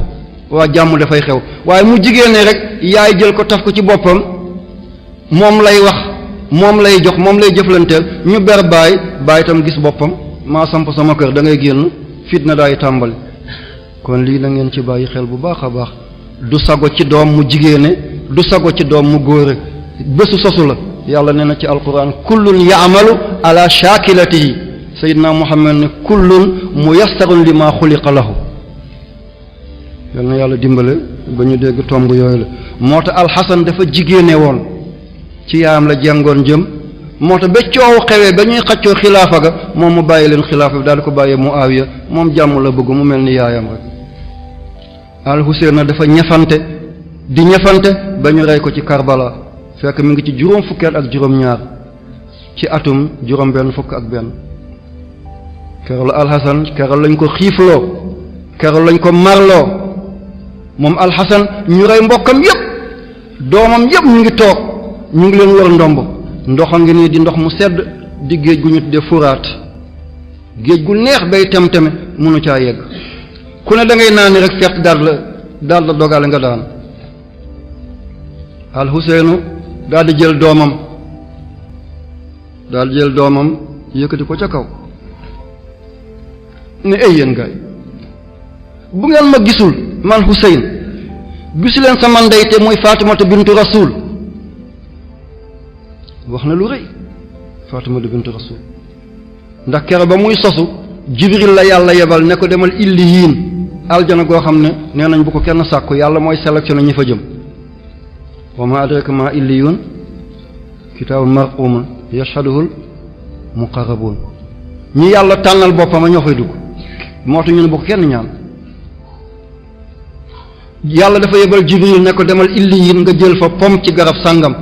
S1: waa jàmm dafay xew waaye mu jigéenee rek yaay jël ko taf ko ci boppam moom lay wax moom lay jox moom lay jëflanteel ñu ber baay tam gis boppam maa samp sama kër da ngay génn fitna daay tàmbali. kon lii na ngeen ci bàyyi xel bu baax a baax du sago ci doom mu jigéene du sago ci doom mu góore bésu sosu la yàlla nee na ci alquran kullun yaamalu ala shakilatihi sayyidina muhammad ne kullun muyassarun lima xuliqa lahu. yal na yàlla dimbale ba ñu dégg tomb yooyu la. moo tax alxasan dafa jigéene woon ci yaayam la jàngoon jëm moo tax ba coow xewee ba ñuy xaccoo xilaafa ga moom mu bàyyi leen xilaafa bi daal di ko bàyyee Muawiya moom jàmm la bëgg mu mel ni yaayam rek. al Huseyn na dafa ñefante di ñefante ba ñu rey ko ci Karbala fekk mi ngi ci juróom fukkeel ak juróom-ñaar ci atum juróom benn fukk ak benn. keroog la alxasan keroog lañ ko xiifloo keroog lañ ko marloo moom alxasan ñu rey mbokkam yépp doomam yépp ñu ngi toog ñu ngi leen wër ndomb ndox a ngi nii di ndox mu sedd di géej gu ñu tuddee furaat géej gu neex bay tem-teme mënu caa yegg ku ne da ngay naan rek fekk daal la dogale nga daan. al Huseynu daal di jël doomam yëkkati ko ca kaw ne ay yéen gaay bu ngeen ma gisul man Huseyn gisu leen sama ndey te muy Faatimata bintu Rasul wax na lu rëy Faatimata bintu Rasul ndax kere ba muy sosu Jibril la yàlla yebal ne ko demal illiyin aljana goo xam ne nee nañ bu ko kenn sàkku yàlla mooy sélectionné ñi fa jëm. wa ma adraka ma illiyun kitaabun marqumun yashhaduhul muqarrabun ñi yàlla tànnal boppam a ñoo fay dugg moo tax ñu ne bu ko kenn ñaan. yàlla dafa yebal Jibril ne ko demal illiyin nga jël fa pom ci garab sàngam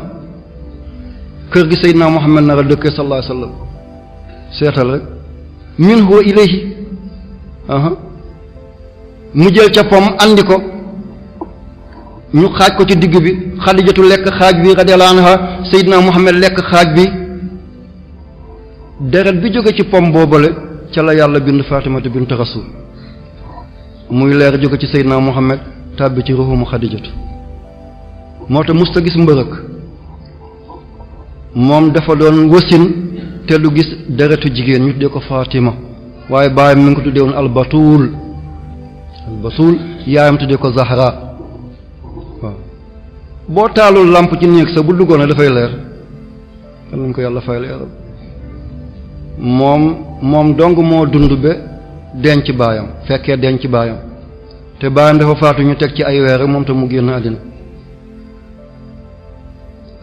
S1: kër gi Seydina Muhammad nar a dëkkee sallallahu alayhi wa sallam seetal rek min huwa ilayhi mu jël ca pom andi ko ñu xaaj ko ci digg bi Xadijatu lekk xaaj bi radiyallahu anha Seydina Muhammad lekk xaaj bi deret bi jóge ci pom boobale ca la yàlla bind Fatimatu bint Rasul muy leer jóge ci Seydina Muhammad tàbbi ci ruuxu Xadijatu moo tax musta gis mbërëk moom dafa doon wasin te du gis deretu jigéen ñu tuddee ko Fatima waaye baayam mi ngi ko tuddee woon albatuul yaayam tuddee ko Zahra waaw boo taalul làmp ci néeg sa bu duggoon dafay leer kan lañ ko yàlla fay leeral moom dong moo dund ba denc baayam fekkee denc baayam te baayam dafa faatu ñu teg ci ay weer rek moom te mu génn àddina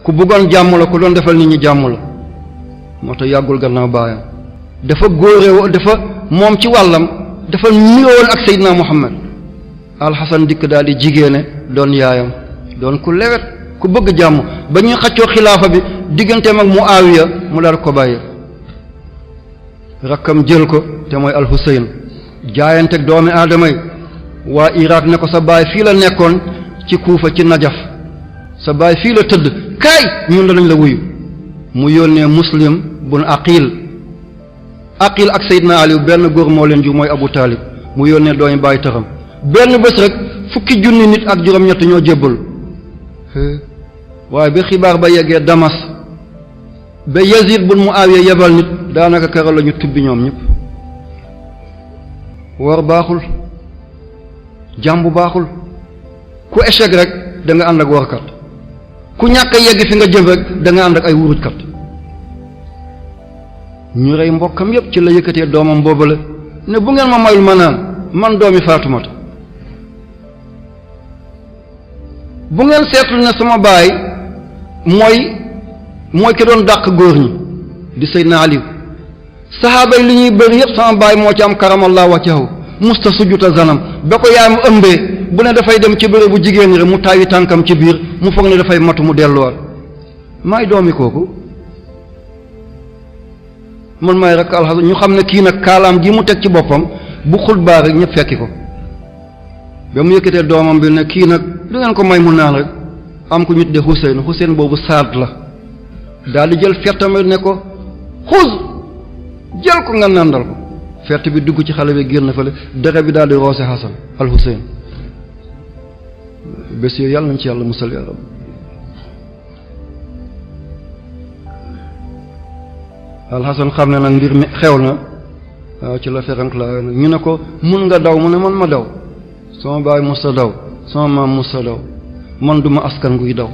S1: ku bëggoon jàmm la ku doon defal nit ñi jàmm la moo tax yàggul gannaaw baayam dafa góorewo dafa moom ci wàllam dafa nirowoon ak Seydina Muhammad alxasan dikk daal di jigéene doon yaayam doon ku lewet ku bëgg jàmm ba ñuy xaccoo xilaafa bi digganteem ak Muawiya mu daal ko bàyyi rakkam jël ko te mooy al-Husayn jaayanteeg doomi aadama yi waa Irak ne ko sa baay fii la nekkoon ci Kuufa ci Najaf sa baay fii la tëdd kaay ñun danañ la wuyu mu yónnee Muslim bun Aqil ak Seydina Ali benn góor moo leen jur mooy Abu Talib mu yónnee doomi baay taxam benn bés rek fukki junni nit ak juróom-ñett ñoo jébbalu waaye ba xibaar ba yeggee Damas ba Yazid bun Muawiya yebal nit daanaka keroog la ñu tubbi ñoom ñëpp war baaxul jàmbu baaxul ku échec rek da nga ànd ak warkat ku ñàkk a yegg fi nga jëm rek da nga ànd ak ay wurujkat. ñu rey mbokkam yépp ci la yëkkatee doomam boobale ne bu ngeen ma mayul ma naan man doomi Faatumata. bu ngeen seetlu ne sama baay mooy ki doon dàq góor ñi di Seydina Ali, saxaaba yi li ñuy bëri yépp sama baay moo ci am karamallahu wajhahu musta sujjuta zanam ba ko yaayam ëmbee bu ne dafay dem ci bërëb bu jigéen ñi rek mu taayi tànkam ci biir mu foog ne dafay matu mu delluwaat. maay doomi kooku man maay rek alxasan ñu xam ne kii nag kaalaam gi mu teg ci boppam bu xutbaa rek ñëpp fekki ko ba mu yëkkatee doomam bi ne kii nag du ngeen ko may mu naan rek am ku ñu tuddee Xuseyn boobu Saad la daal di jël fettam ne ko xuz jël ko nga nàndal ko fett bi dugg ci xale bi génn fële dere bi daal di roose Xasan al Xuseyn bés yooyu yàlla nañ ci yàlla musal ya Rabbi. al Xasan xam ne nag mbir mi xew na waaw ci la ferank la ñu ne ko mun nga daw mu ne man ma daw sama baay musta daw sama maam musta daw man duma askan guy daw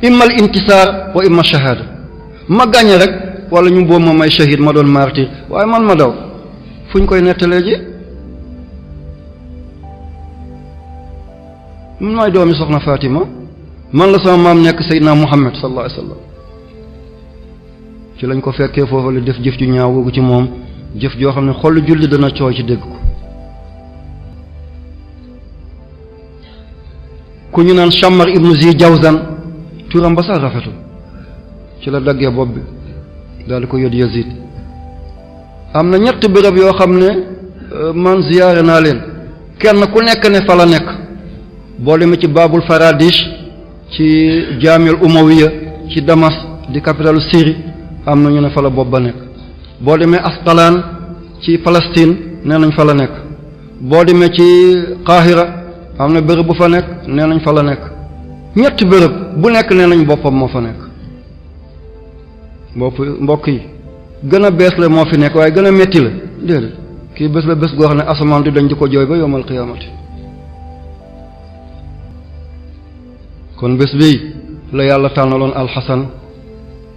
S1: imma al intisaar wa imma shahada ma gàñe rek wala ñu boobu ma may shahid ma doon martyr waaye man ma daw fu ñu koy nettalee ji man maay doomi soxna Fatima man la sama maam nekk Seydina Muhammad sallallahu alayhi wa sallam ci lañ ko fekkee foofu la def jëf ju ñaaw googu ci moom jëf joo xam ne xol julli dana cooy ci dégg ko ku ñu naan Shammar ibnu Zi Jawzan turam ba sax rafetul ci la daggee bopp bi daal di ko yót Yazid am na ñett bërëb yoo xam ne man ziyaare naa leen kenn ku nekk ne fa la nekk boo demee ci Babul Faradish ci Jaamiul Umawiya ci Damas di capitalu Syrie am na ñu ne fa la bopp ba nekk boo demee Asqalaan ci Palestine nee nañ fa la nekk boo demee ci Qahira am na bërëb bu fa nekk nee nañ fa la nekk ñetti bërëb bu nekk nee nañ boppam moo fa nekk mbokk yi gën a bees la moo fi nekk waaye gën a metti la déedéet kii bés la bés goo xam ne asamaan di dañ di ko jooy ba yawmal qiyaamati kon bés bii la yàlla tànnaloon alxasan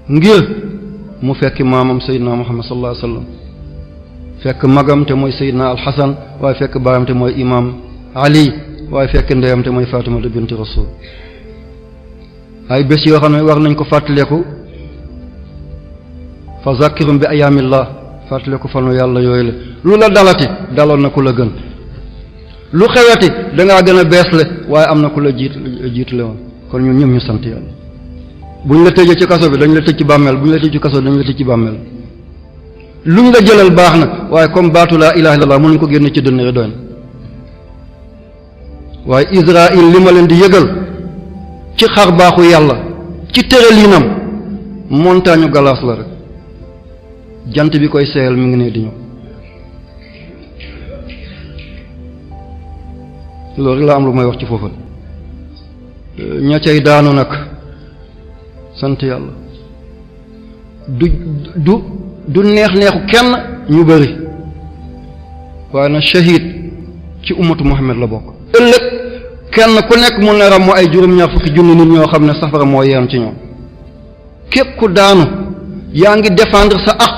S1: ngir mu fekk maamam Seydina Muhammad sallallahu alayhi wa sallam fekk magam te mooy Seydina alxasan waaye fekk baayam te mooy imaam Ali waaye fekk ndeyam te mooy Fatimata binti Rasul ay bés yoo xam ne war nañ ko fàttaleku fa zakkirum bi ayaamillah fàttaleku fanu yàlla yooyu la lu la dalati daloon na ku la gën lu xeweti dangaa gën a beesle waaye am na ku la jiitule woon kon ñun ñëpp ñu sant yàlla buñ la tëjee ci kaso bi dañ la tëj ci bàmmeel buñ la tëj ci kaso bi dañ la tëj ci bàmmeel luñ la jëlal baax na waaye comme baatu laa ilaha illallah mënuñ ko génne ci dënn rek doy na waaye Israël li ma leen di yëgal ci xar baaxu yàlla ci tëraliinam montagne glace la rek jant bi koy seeyal mi ngi ne di ñëw loolu la am lu may wax ci foofu ña cay daanu nag sant yàlla du neexu kenn ñu bëri waaye na shahid ci ummatu Muhammad la bokk ëllëg kenn ku nekk mun na ram moo ay juróom-ñaar fukki junni nit ñoo xam ne safara moo yem ci ñoom képp ku daanu yaa ngi défendre sa aq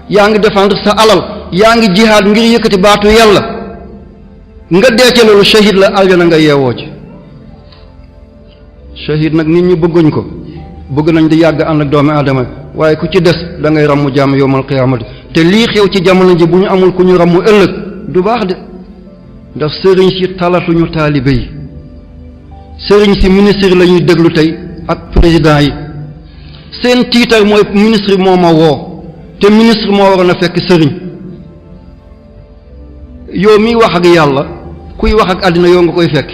S1: yaa ngi défendre sa alal yaa ngi jihaad ngir yëkkati baatu yàlla nga dee ci loolu shahid la aljana nga yeewoo ci shahid nag nit ñi bëgguñ ko bëgg nañ di yàgg ànd ak doomi aadama waaye ku ci des da ngay ràmmu jàmm yowmal qiyaamati te lii xew ci jamono ji bu ñu amul ku ñu ràmmu ëllëg du baax de ndax sëriñ si talatuñu taalibe yi sëriñ si ministre la ñuy déglu tey ak président yi seen tiitar mooy ministre moo ma woo te ministre moo waroon a fekk sëriñ yow miy wax ak yàlla kuy wax ak àddina yow nga koy fekk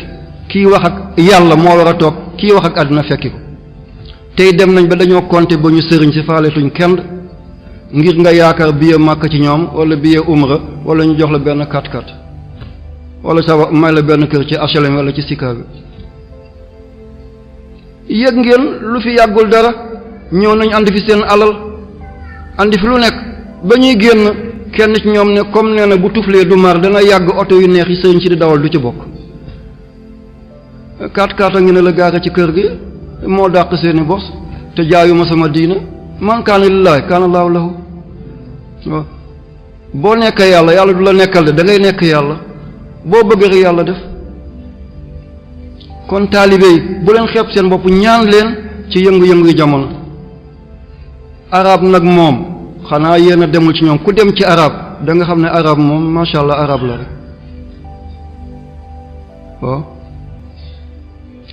S1: kii wax ak yàlla moo war a toog kii wax ak àddina fekki ko tey dem nañ ba dañoo compter ba ñu sëriñ si faaletuñ kenn ngir nga yaakaar billet Makka ci ñoom wala billet umra wala ñu jox la benn 4x4 wala sa may la benn kër ci HLM wala ci Chicago yëg ngeen lu fi yàggul dara ñëw nañ andi fi seen alal andi fi lu nekk ba ñuy génn kenn ci ñoom ne comme nee na bu tuflee du mar dana yàgg oto yu neex yi sëriñ si di dawal du ci bokk kaat a ngi ne la gaare ci kër gi moo dàq seeni bos te jaayuma sama diina man kaana lillaahi kaana laahu lahu waaw boo nekkee yàlla yàlla du la nekkal de da ngay nekk yàlla boo bëgg rek yàlla def kon taalibe yi bu leen xeeb seen bopp ñaan leen ci yëngu-yëngu yi jamono arab nag moom xanaa yéen a demul ci ñoom ku dem ci arab da nga xam ne arab moom macha allah arab la rek waaw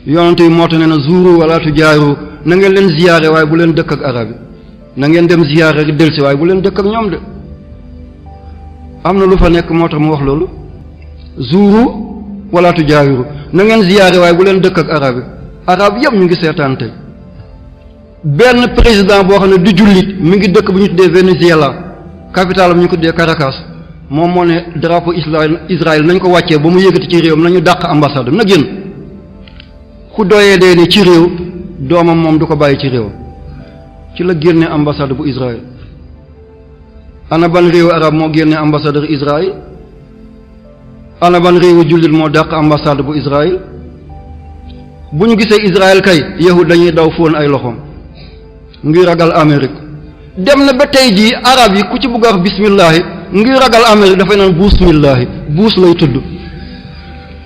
S1: yonent yi moo tax ne na zuuru wala tujaaru na ngeen leen ziyaare waaye bu leen dëkk ak arab yi na ngeen dem ziyaare rek delsi waaye bu leen dëkk ak ñoom de am na lu fa nekk moo tax mu wax loolu zuuru wala tujaaru na ngeen ziyaare waaye bu leen dëkk ak arab yi arab yëpp ñu ngi seetaan tey benn président boo xam ne du jullit mi ngi dëkk bu ñu tuddee Venezuela capitale am ñu ko tuddee Caracas moom moo ne drapeau Israël nañ ko wàccee ba mu yëkkati ci réewam nañu dàq ambassade na génn ku doyee dee ne ci réew doomam moom du ko bàyyi ci réew ci la génne ambassade bu Israël ana ban réewu arab moo génne ambassadeur Israël ana ban réewu jullit moo dàq ambassade bu Israël bu ñu gisee Israël kay yahud dañuy daw fóon ay loxoom ngir ragal Amérique dem na ba tey jii arab yi ku ci bugg a wax bismillahi ngir ragal Amérique dafay naan buusmillahi buus lay tudd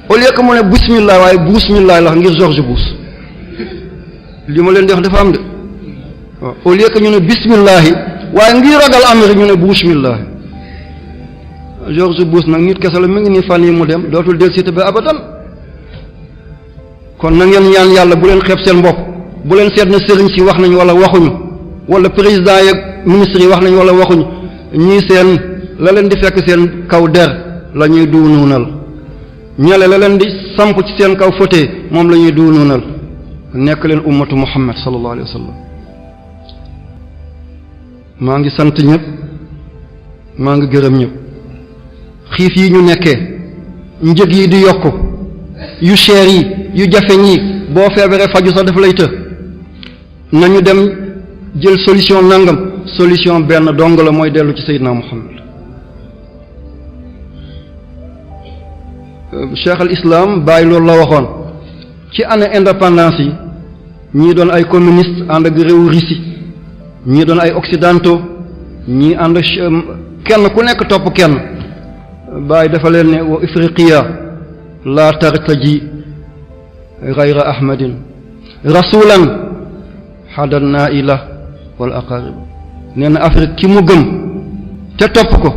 S1: au lieu que mu ne bismillahi waaye buusmillahi la ngir George Bush li ma leen di wax dafa am de waaw au lieu que ñu ne bismillahi waaye ngir ragal Amérique ñu ne buusmillahi George Bush nag nit kese la mi ngi nii fan yi mu dem dootul del site ba abadan kon na ngeen ñaan yàlla bu leen xeeb seen bopp bu leen seet na sëriñ si wax nañu wala waxuñu wala président yeeg ministre yi wax nañu wala waxuñu ñii seen la leen di fekk seen kaw der la ñuy duunuunal ñale la leen di samp ci seen kaw foté moom la ñuy duunuunal nekk leen ummatu muhammad sallallahu alayhi wa sallam maa ngi sant ñëpp maa ngi gërëm ñëpp xiif yi ñu nekkee njëg yi di yokku yu cher yi yu jafeñ yi boo feebaree faju sax dafa lay të nañu dem jël solution nangam solution benn dong la mooy dellu ci Seydina Muhammad Cheikh al Islam bàyyi loolu la waxoon ci année indépendance yi ñii doon ay communiste ànd ak réewu Russie ñii doon ay occidentaux ñii ànd kenn ku nekk topp kenn bàyyi dafa leen ne wa ifriqiya la tartaji gayra ahmadin rasulan xadal naila wal aqarib nee na Afrique ki mu gëm te topp ko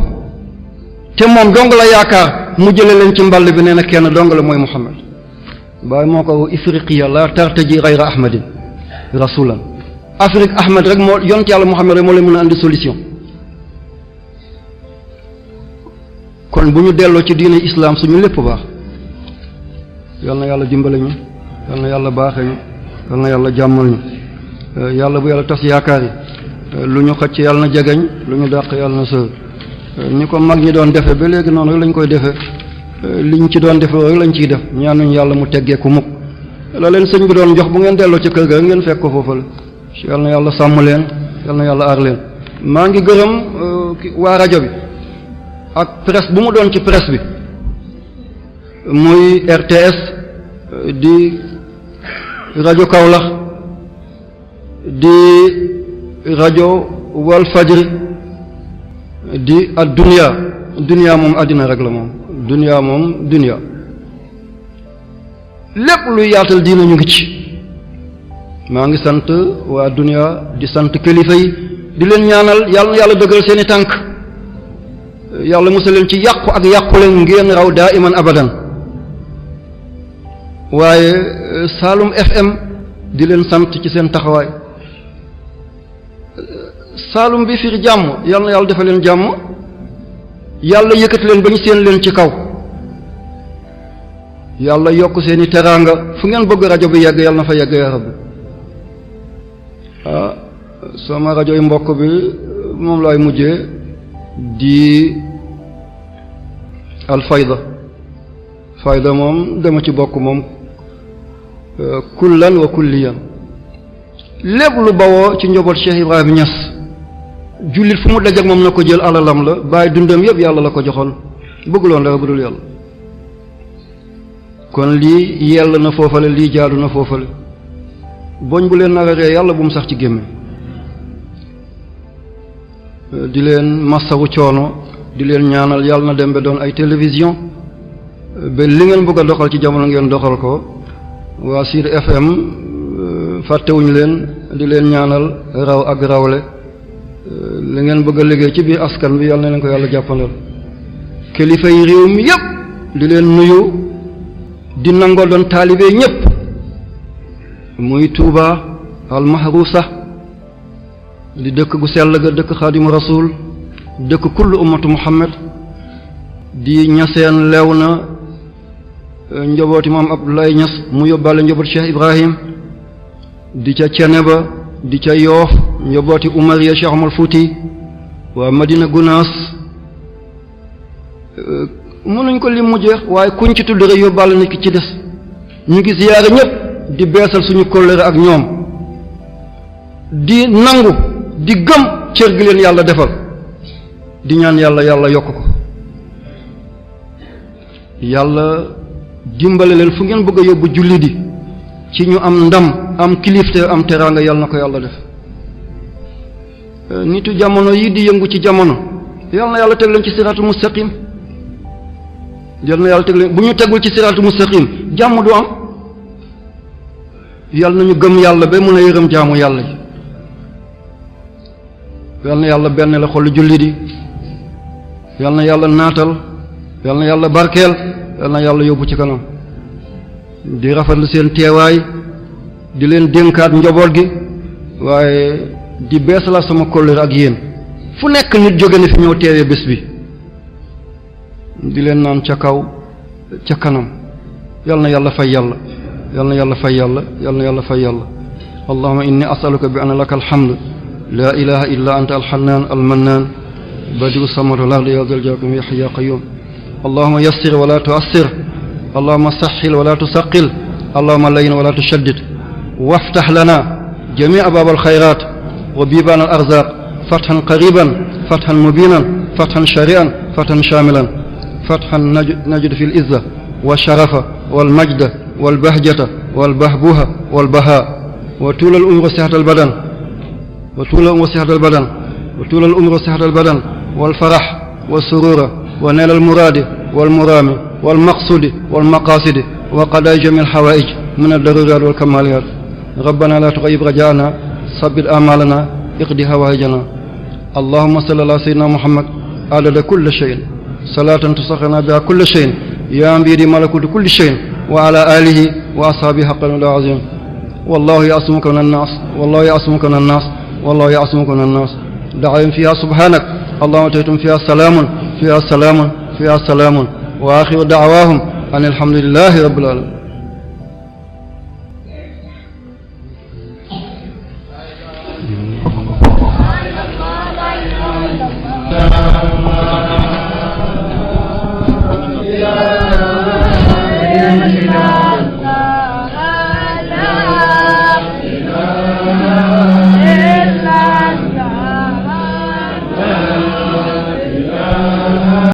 S1: te moom dong la yaakaar mu jële leen ci mball bi nee na kenn dong la mooy Muhammad baay moo ko ifriqiya la tartaji gayra ahmadin rasulan Afrique Ahmad rek moo yont yàlla Muhammad rek moo leen mën a andi solution kon bu ñu delloo ci diine islam suñu lépp baax yal na yàlla dimbale ñu yal na yàlla baaxee ñu yal na yàlla jàmmal ñu yàlla bu yàlla tas yaakaar yi lu ñu xëcc yàlla na jegeñ lu ñu dàq yàlla na sër ni ko mag ñi doon defe ba léegi noonu rek lañ koy defee liñ ci doon def rek lañ ciy def ñaanuñ yàlla mu teggee ku mukk la leen sëñ bi doon jox bu ngeen delloo ci kër ga rek ngeen fekk ko foofale yal na yàlla sàmm leen yal na yàlla aar leen maa ngi gërëm waa rajo bi ak presse bu mu doon ci presse bi muy RTS di rajo Kaolack di rajo Walfadjri di ak dunia moom àddina rek la moom dunia lépp luy yaatal diina ñu ngi ci maa ngi sant waa dunia di sant kilifa yi di leen ñaanal yàlla na yàlla dëgëral seeni tànk yàlla musal leen ci yàqu ak yàqule ngeen raw daa iman abadan waaye Saloum FM di leen sant ci seen taxawaay Saloum bi firi jàmm yàlla na yàlla defal leen jàmm yàlla yëkkati leen ba ñu seen leen ci kaw yàlla yokk seeni teraanga fu ngeen bëgg rajo bi yegg yàlla na fa yegg ya rabbi sama rajo yi mbokk bi moom laay mujjee di alfayda fayda moom dama ci bokk moom kullan wa kulliyan lépp lu bawoo ci njaboot Cheikh Ibrahima Niass jullit fu mu dajak moom na ko jël alalam la bàyyi dundam yëpp yàlla la ko joxoon bëgguloon dara bu dul yàlla kon lii yell na foofale lii jaadu na foofale boñ bu leen nararee yàlla bu mu sax ci gémme di leen massawu coono di leen ñaanal yàlla na dem ba doon ay télévision ba li ngeen bëgg a doxal ci jamono ngeen doxal ko waa Sud FM fàttewuñu leen di leen ñaanal raw ak rawle li ngeen bëgg a liggéey ci biir askan bi yàlla na leen ko yàlla jàppandal kilifa yi réew mi yépp di leen nuyu di nangoo doon taalibe ñépp muy Tuuba al mahrusa di dëkk gu sell ga dëkk xaadimu rasul dëkk kullu ummatu muhammad di ñaseen lew na njabooti maam Abdoulaye Niass mu yóbbaale njabooti Cheikh Ibrahim di ca Ceneba di ca Yoof njabooti Umariya Cheikh Omar Fouti waa Madina Gunaas mënuñ ko lim mu jeex waaye kuñ ci tudd rek yóbbaale na ki ci des ñu ngi ziyaare ñépp di beesal suñu kóllëre ak ñoom di nangu di gëm cër gi leen yàlla defal di ñaan yàlla yàlla yokk ko yàlla dimbale leen fu ngeen bëgg a yóbbu julli di ci ñu am ndam am kilifte am teraanga yàlla na ko yàlla def nitu jamono yi di yëngu ci jamono yàlla na yàlla teg leen ci siraatul mustaqim yàlla na yàlla teg leen bu ñu tegul ci siraatul mustaqim jàmm du am yàlla nañu gëm yàlla ba mun a yërëm jaamu yàlla yi yàlla na yàlla benn la xolu julli di yàlla na yàlla naatal yàlla na yàlla barkeel yàlla na yàlla yóbbu ci kanam di rafetlu seen teewaay di leen dénkaat njaboot gi waaye di beesalaat sama kóllëre ak yéen fu nekk nit jóge na fi ñëw teewee bés bi di leen naan ca kaw ca kanam yàlla na yàlla fay yàlla yàlla na yàlla fay yàlla yàlla na yàlla fay yàlla allahumma inni as'aluka bi anna laka alhamd la ilaha illa anta alxannaan almannaan badiu samawati wal ardi ya zal jalali ya hayyu ya qayyum allahumma yassir wa la tu'assir allahumma sahhil wa la tusaqqil allahumma layyin wa la tushaddid waftah lana jami'a baabal khayraat wa biibaan al arzaaq fathan qariban fathan mubiinan fathan shari'an fathan shaamilan fathan najid fi al izza wa sharafa wal majda wal bahjata wal bahbuha wal bahaa wa tuula al umri wa sihhata al badan wa tuula al umri wa sihhata al badan wa tuula al umri wa sihhata al badan wal farah wa surura wa nail al muraadi wal muraami wal maqsuudi wal maqaasidi wa qadaa jami' al hawaa'ij min ad daruraat wal kamaaliyaat rabbana la tughayyib rajaana sabbit aamalana iqdi hawaa'ijana allahumma salli ala sayyidina muhammad adada kulli shay'in salaatan tusakhkhiruna biha kulli shay'in ya mbiri malakuti kulli shay'in wa ala alihi wa ashaabihi haqqan wa azim wallahu ya'simuka minan nas wallahu ya'simuka minan nas wallahu ya'simuka minan nas da'awahum fiha subhanak allahumma taytum fiha salamun fiha salamun fiha salamun wa akhiru da'wahum anil hamdulillahi rabbil alamin